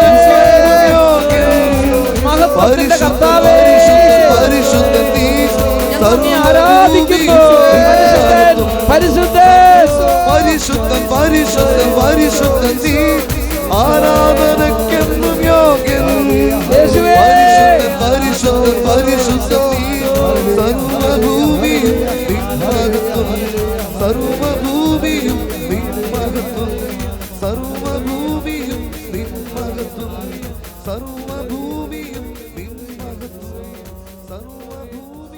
മഹത്വത്തിന്റെ കർത്താവേ, പരിശുദ്ധൻ നീ, ആരാധിക്കുന്നു. പരിശുദ്ധൻ പരിശുദ്ധൻ പരിശുദ്ധൻ പരിശുദ്ധൻ നീ, ആരാധനയ്ക്കെന്നും യോഗ്യൻ. പരിശുദ്ധൻ പരിശുദ്ധൻ നീ, സർവ്വഭൂമിയും നിൻ മഹത്വം. സർവ്വഭൂമിയും നിൻ മഹത്വം. സർവ്വഭൂമിയും സർവഭൂമിയും നിൻ മഹത്വം സർവഭൂമി